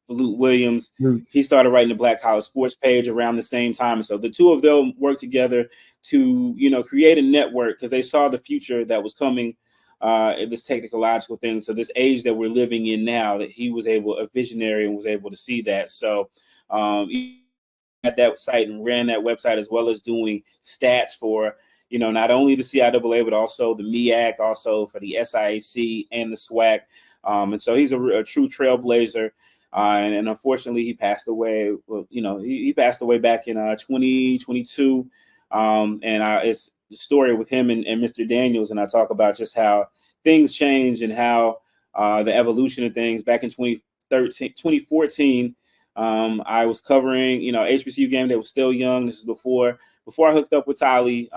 Luke Williams, he started writing the Black College Sports page around the same time. So the two of them worked together to, you know, create a network because they saw the future that was coming in this technological thing. So this age that we're living in now, that he was a visionary and was able to see that. So he had that site and ran that website, as well as doing stats for, you know, not only the CIAA, but also the MEAC, also for the SIAC and the SWAC. And so he's a true trailblazer. And unfortunately, he passed away. Well, you know, he passed away back in 2022. And it's the story with him and Mr. Daniels. And I talk about just how things change and how the evolution of things. Back in 2014, I was covering, you know, HBCU Gameday was still young. This is before I hooked up with Tali.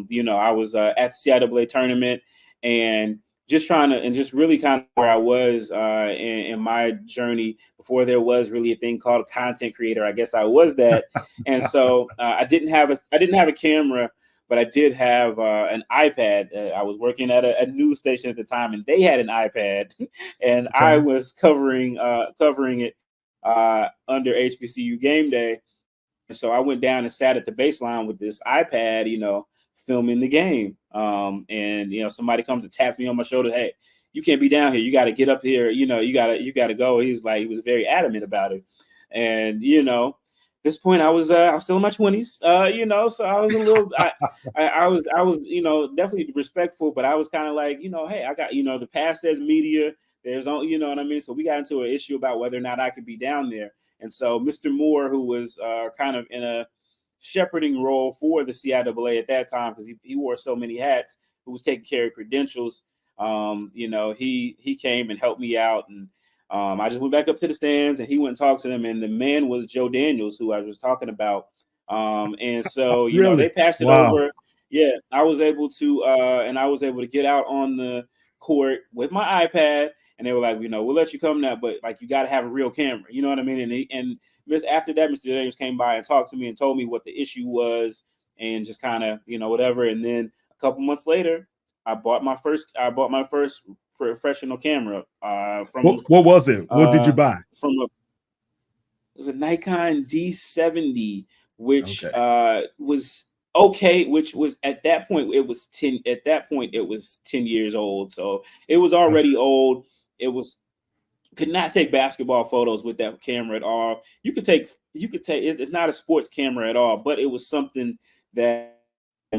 You know, I was at the CIAA tournament and just trying to, and just really kind of where I was in my journey before there was really a thing called a content creator. I guess I was that. And so I didn't have a camera, but I did have an iPad. I was working at a news station at the time, and they had an iPad, and okay. I was covering it under HBCU Gameday. And so I went down and sat at the baseline with this iPad, you know, filming the game. And, you know, somebody comes and taps me on my shoulder. Hey, you can't be down here. You got to get up here. You know, you got to go. He was very adamant about it. And, you know, at this point I was still in my 20s, you know, so I was a little, I was, you know, definitely respectful, but I was kind of like, you know, hey, I got, you know, the past says media, there's, you know what I mean? So we got into an issue about whether or not I could be down there. And so Mr. Moore, who was kind of in a shepherding role for the CIAA at that time, because he wore so many hats, who was taking care of credentials, you know, he came and helped me out. And I just went back up to the stands and he went and talked to them. And the man was Joe Daniels, who I was talking about. And so, you know, they passed it over. Yeah, I was able to get out on the court with my iPad. And they were like, you know, we'll let you come now, but like, you got to have a real camera. You know what I mean? And after that, Mr. Daniels came by and talked to me and told me what the issue was and just kind of, you know, whatever. And then a couple months later, I bought my first professional camera. What was it? What did you buy? It was a Nikon D70, which was okay, which was at that point it was 10 years old. So it was already old. Could not take basketball photos with that camera at all. You could take it's not a sports camera at all, but it was something that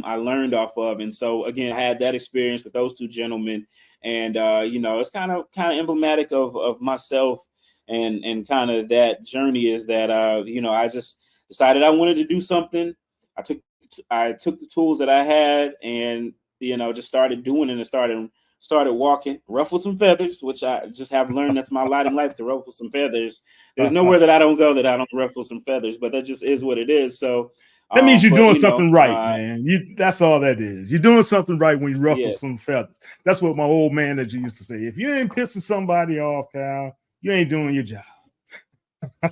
I learned off of. And so again, I had that experience with those two gentlemen, and you know, it's kind of emblematic of myself and kind of that journey is that you know, I just decided I wanted to do something. I took the tools that I had and, you know, just started doing it and started walking, ruffle some feathers, which I just have learned that's my lot in life, to ruffle some feathers. There's nowhere that I don't go that I don't ruffle some feathers, but that just is what it is. So that means you're doing you something know, right, man. That's all that is. You're doing something right when you ruffle Yeah. some feathers. That's what my old manager used to say. If you ain't pissing somebody off, Cal, you ain't doing your job.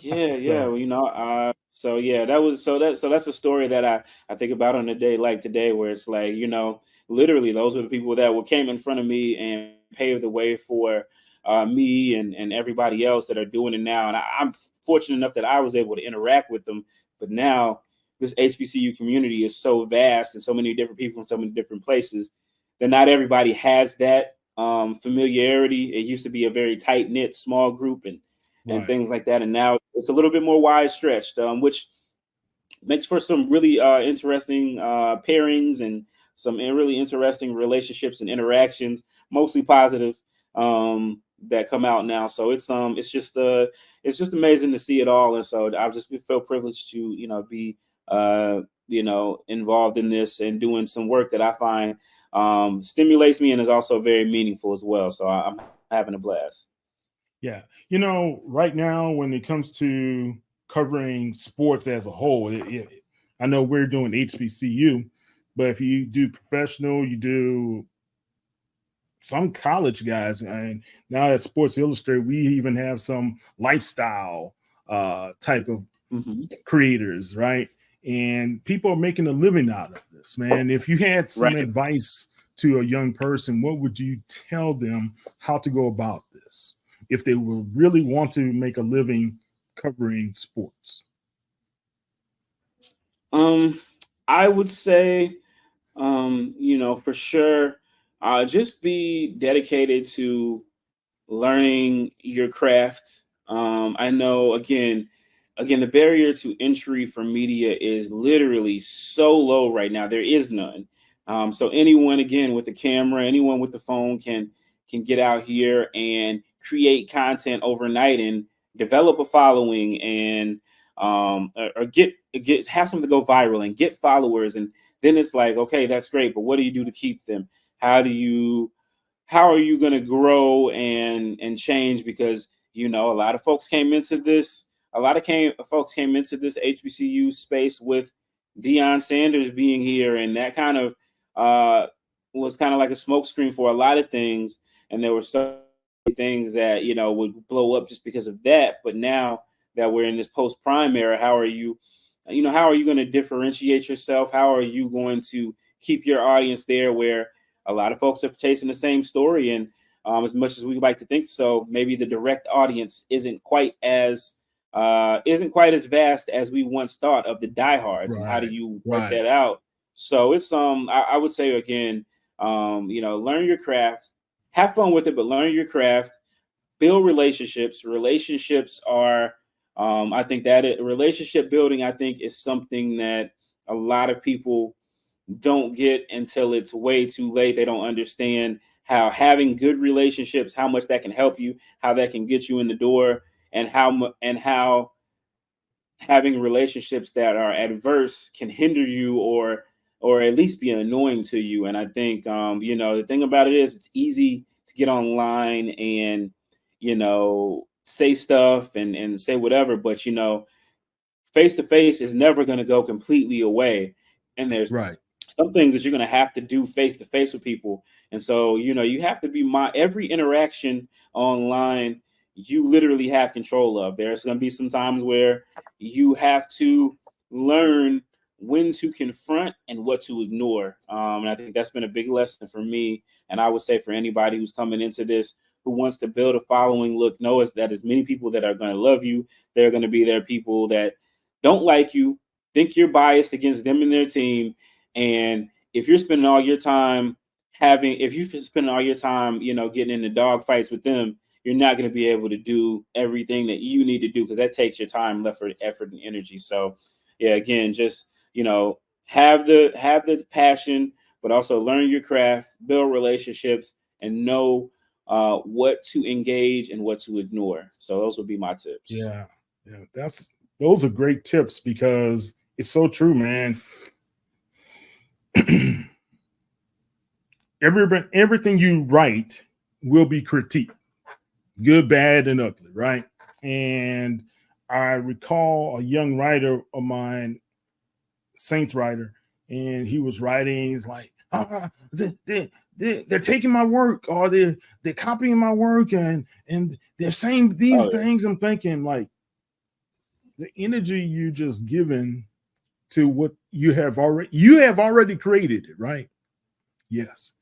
Yeah, So- yeah. Well, you know, so yeah, that's a story that I think about on a day like today, where it's like, you know, literally those are the people that came in front of me and paved the way for me and everybody else that are doing it now. And I'm fortunate enough that I was able to interact with them. But now this HBCU community is so vast and so many different people from so many different places that not everybody has that familiarity. It used to be a very tight knit, small group and Right. things like that. And now it's a little bit more wide stretched, which makes for some really interesting pairings and some really interesting relationships and interactions, mostly positive, that come out now. So it's just amazing to see it all. And so I've just feel privileged to, you know, be you know, involved in this and doing some work that I find stimulates me and is also very meaningful as well. So I'm having a blast. Yeah. You know, right now, when it comes to covering sports as a whole, I know we're doing HBCU, but if you do professional, you do some college guys. And now at Sports Illustrated, we even have some lifestyle type of creators, right? And people are making a living out of this, man. If you had some advice to a young person, what would you tell them how to go about this if they will really want to make a living covering sports? I would say, you know, for sure, just be dedicated to learning your craft. I know, again, the barrier to entry for media is literally so low right now. There is none. So anyone, again, with a camera, anyone with the phone can get out here and create content overnight and develop a following and or get have something to go viral and get followers. And then it's like, okay, that's great, but what do you do to keep them? How are you going to grow and change? Because, you know, a lot of folks came into this HBCU space with Deion Sanders being here, and that kind of was kind of like a smokescreen for a lot of things. And there were so many things that, you know, would blow up just because of that. But now that we're in this post-prime era, how are you going to differentiate yourself? How are you going to keep your audience there where a lot of folks are chasing the same story? And as much as we like to think so, maybe the direct audience isn't quite as vast as we once thought of the diehards. And how do you work that out? So it's I would say, again, you know, learn your craft, have fun with it, but learn your craft, build relationships. Relationships are I think that relationship building, I think, is something that a lot of people don't get until it's way too late. They don't understand how having good relationships, how much that can help you, how that can get you in the door, and how having relationships that are adverse can hinder you or at least be annoying to you. And I think you know, the thing about it is it's easy to get online and, you know, say stuff and say whatever, but, you know, face to face is never going to go completely away. And there's some things that you're going to have to do face to face with people. And so, you know, you have to be every interaction online, you literally have control of. There's going to be some times where you have to learn when to confront and what to ignore. And I think that's been a big lesson for me. And I would say for anybody who's coming into this, who wants to build a following, look, know is that as many people that are going to love you, there are going to be there people that don't like you, think you're biased against them and their team. And if you're spending all your time you know, getting into dog fights with them, you're not going to be able to do everything that you need to do, because that takes your time, effort, and energy. So yeah, again, just, you know, have the passion, but also learn your craft, build relationships, and know what to engage and what to ignore. So those would be my tips. Yeah, those are great tips because it's so true, man. Everything you write will be critiqued, good, bad, and ugly, right? And I recall a young writer of mine, Saints writer, and he was writing. He's like, they're taking my work, or they're copying my work, and they're saying these things. I'm thinking, like, the energy you just given to what you have already created it, right? Yes.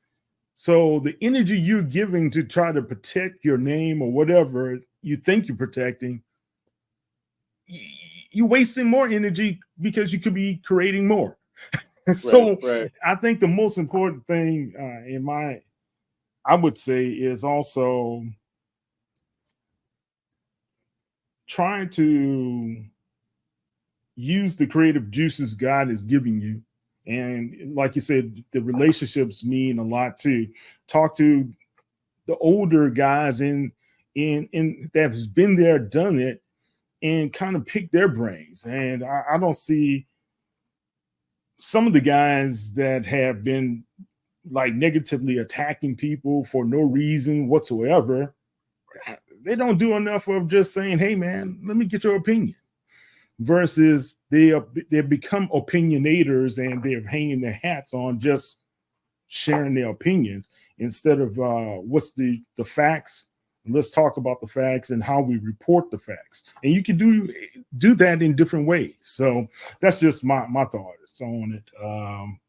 So the energy you're giving to try to protect your name or whatever you think you're protecting, you're wasting more energy because you could be creating more. So right. I think the most important thing I would say, is also trying to use the creative juices God is giving you. And like you said, the relationships mean a lot too. Talk to the older guys in that's been there, done it, and kind of pick their brains. And I don't see some of the guys that have been like negatively attacking people for no reason whatsoever. They don't do enough of just saying, "Hey, man, let me get your opinion." Versus they've become opinionators and they're hanging their hats on just sharing their opinions instead of what's the facts. Let's talk about the facts and how we report the facts. And you can do that in different ways. So that's just my thoughts on it.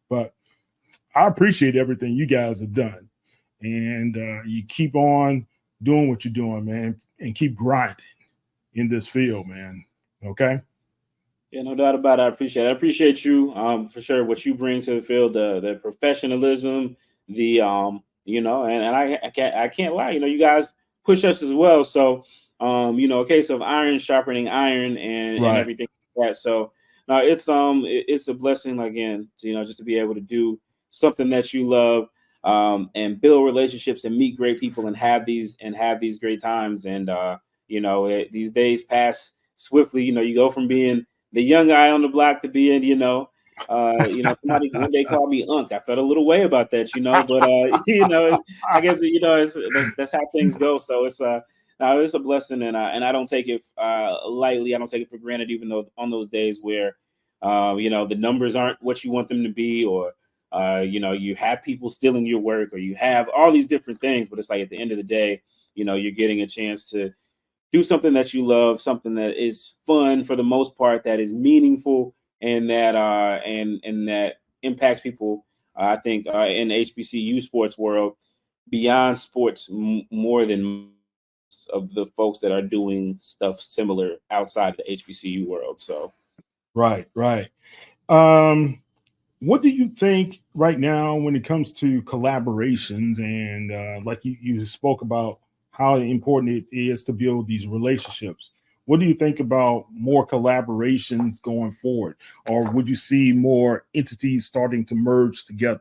But I appreciate everything you guys have done, and you keep on doing what you're doing, man, and keep grinding in this field, man. Okay. Yeah, no doubt about it. I appreciate you for sure, what you bring to the field, the professionalism, the and I can't lie, you guys push us as well. So a case of iron sharpening iron and everything like that. So no, it's a blessing again to, just to be able to do something that you love, and build relationships and meet great people and have these great times. And these days pass swiftly. You go from being the young guy on the block to being, somebody one day called me Unc. I felt a little way about that, but I guess that's how things go. So it's a blessing, and I don't take it lightly. I don't take it for granted, even though on those days where the numbers aren't what you want them to be, or you have people stealing your work, or you have all these different things. But it's like, at the end of the day, you're getting a chance to do something that you love, something that is fun for the most part, that is meaningful, and that and that impacts people. I think in the HBCU sports world, beyond sports, more than of the folks that are doing stuff similar outside the HBCU world. So, right. What do you think right now when it comes to collaborations, and like you spoke about how important it is to build these relationships? What do you think about more collaborations going forward? Or would you see more entities starting to merge together?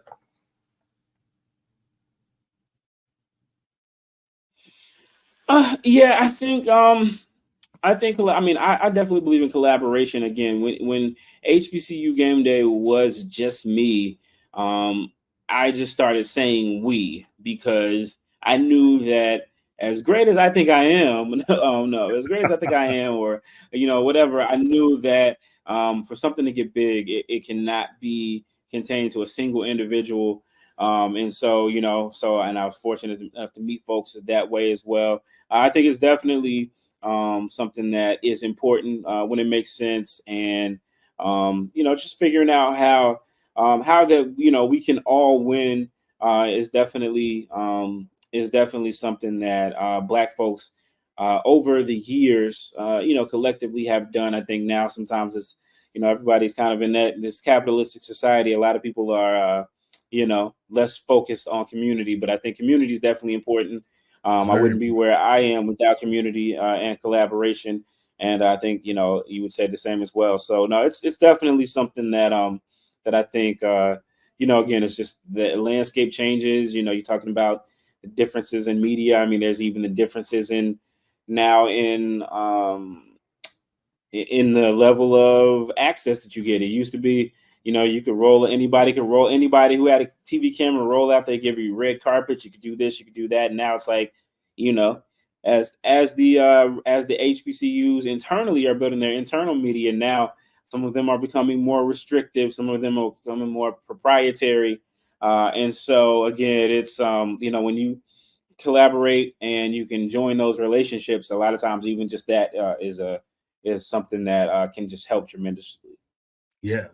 Yeah, I think I definitely believe in collaboration. Again, when HBCU Gameday was just me, I just started saying we, because I knew that as great as I think I am, as great as I think I am, or whatever, I knew that for something to get big, it cannot be contained to a single individual. And so, and I was fortunate enough to meet folks that way as well. I think it's definitely something that is important when it makes sense, and just figuring out how that we can all win is definitely something that Black folks over the years collectively have done. I think now sometimes it's everybody's kind of in this capitalistic society. A lot of people are less focused on community, but I think community is definitely important. I wouldn't be where I am without community and collaboration. And I think, you would say the same as well. So no, it's definitely something that that I think, again, it's just the landscape changes. You're talking about the differences in media. I mean, there's even the differences in the level of access that you get. It used to be, you could anybody who had a TV camera roll out. They give you red carpet. You could do this, you could do that. And now it's like, as the HBCUs internally are building their internal media now, some of them are becoming more restrictive. Some of them are becoming more proprietary. And so again, it's when you collaborate and you can join those relationships, a lot of times even just that is something that can just help tremendously. Yeah,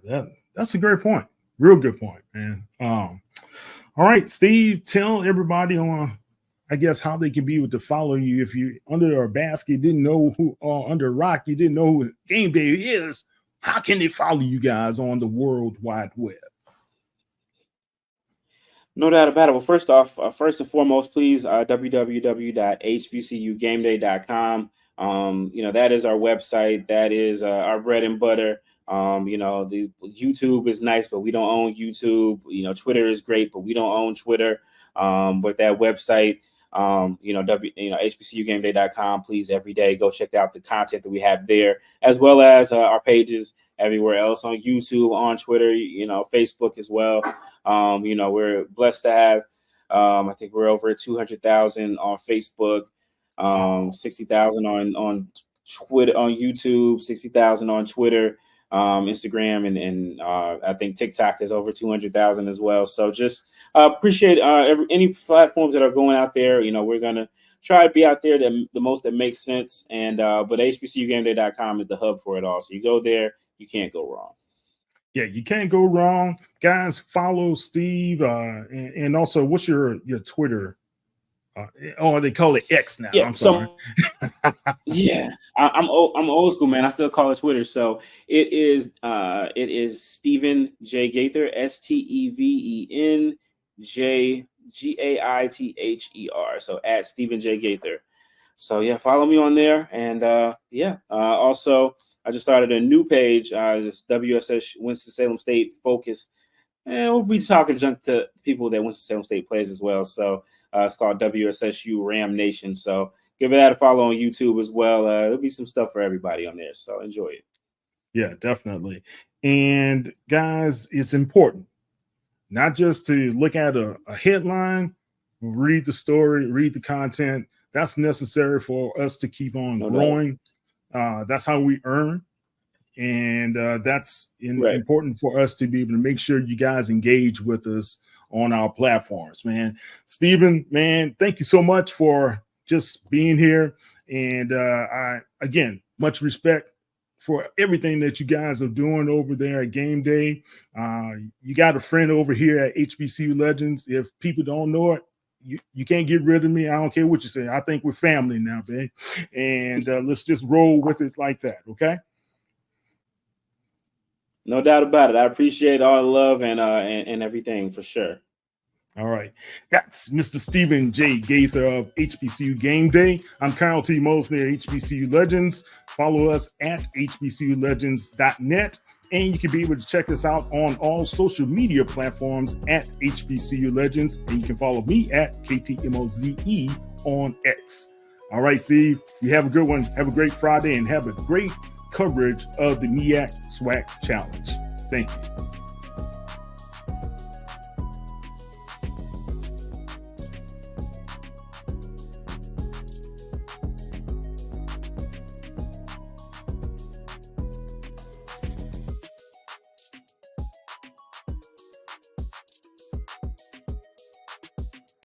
that's a great point. Real good point, man. All right, Steve, tell everybody on, I guess, how they can be able to follow you. If you under a basket didn't know who, under a rock you didn't know who Gameday is, how can they follow you guys on the World Wide Web? No doubt about it. Well, first and foremost, please, www.hbcugameday.com. That is our website. That is our bread and butter. The YouTube is nice, but we don't own YouTube. Twitter is great, but we don't own Twitter. But that website, hbcugameday.com, please, every day go check out the content that we have there, as well as our pages everywhere else on YouTube, on Twitter, Facebook as well. We're blessed to have, I think we're over 200,000 on Facebook, 60,000 on Twitter, on YouTube, 60,000 on Twitter, Instagram, and I think TikTok is over 200,000 as well. So just appreciate any platforms that are going out there. We're gonna try to be out there the most that makes sense. And but HBCUgameday.com is the hub for it all. So you go there, you can't go wrong. Yeah, you can't go wrong, guys. Follow Steve, and also, what's your Twitter? They call it X now. Yeah, I'm sorry. Yeah, I'm old school, man. I still call it Twitter. So it is Stephen J. Gaither, STEVEN JGAITHER. So at Stephen J. Gaither. So yeah, follow me on there, and also I just started a new page. It's WSS Winston-Salem State focused, and we'll be talking junk to people that Winston-Salem State plays as well. So it's called WSSU Ram Nation. So give that a follow on YouTube as well. There'll be some stuff for everybody on there. So enjoy it. Yeah, definitely. And guys, it's important not just to look at a headline, read the story, read the content. That's necessary for us to keep on growing. That's how we earn. And that's important for us to be able to make sure you guys engage with us on our platforms, man. Stephen, man, thank you so much for just being here. And again, much respect for everything that you guys are doing over there at Gameday. You got a friend over here at HBCU Legends. If people don't know it, you can't get rid of me. I don't care what you say. I think we're family now, babe. And let's just roll with it like that, okay? No doubt about it. I appreciate all the love and everything for sure. All right. That's Mr. Stephen J. Gaither of HBCU Gameday. I'm Kyle T. Mosley at HBCU Legends. Follow us at hbculegends.net. And you can be able to check us out on all social media platforms at HBCU Legends. And you can follow me at KTMOZE on X. All right, Steve, you have a good one. Have a great Friday and have a great coverage of the MEAC SWAC Challenge. Thank you.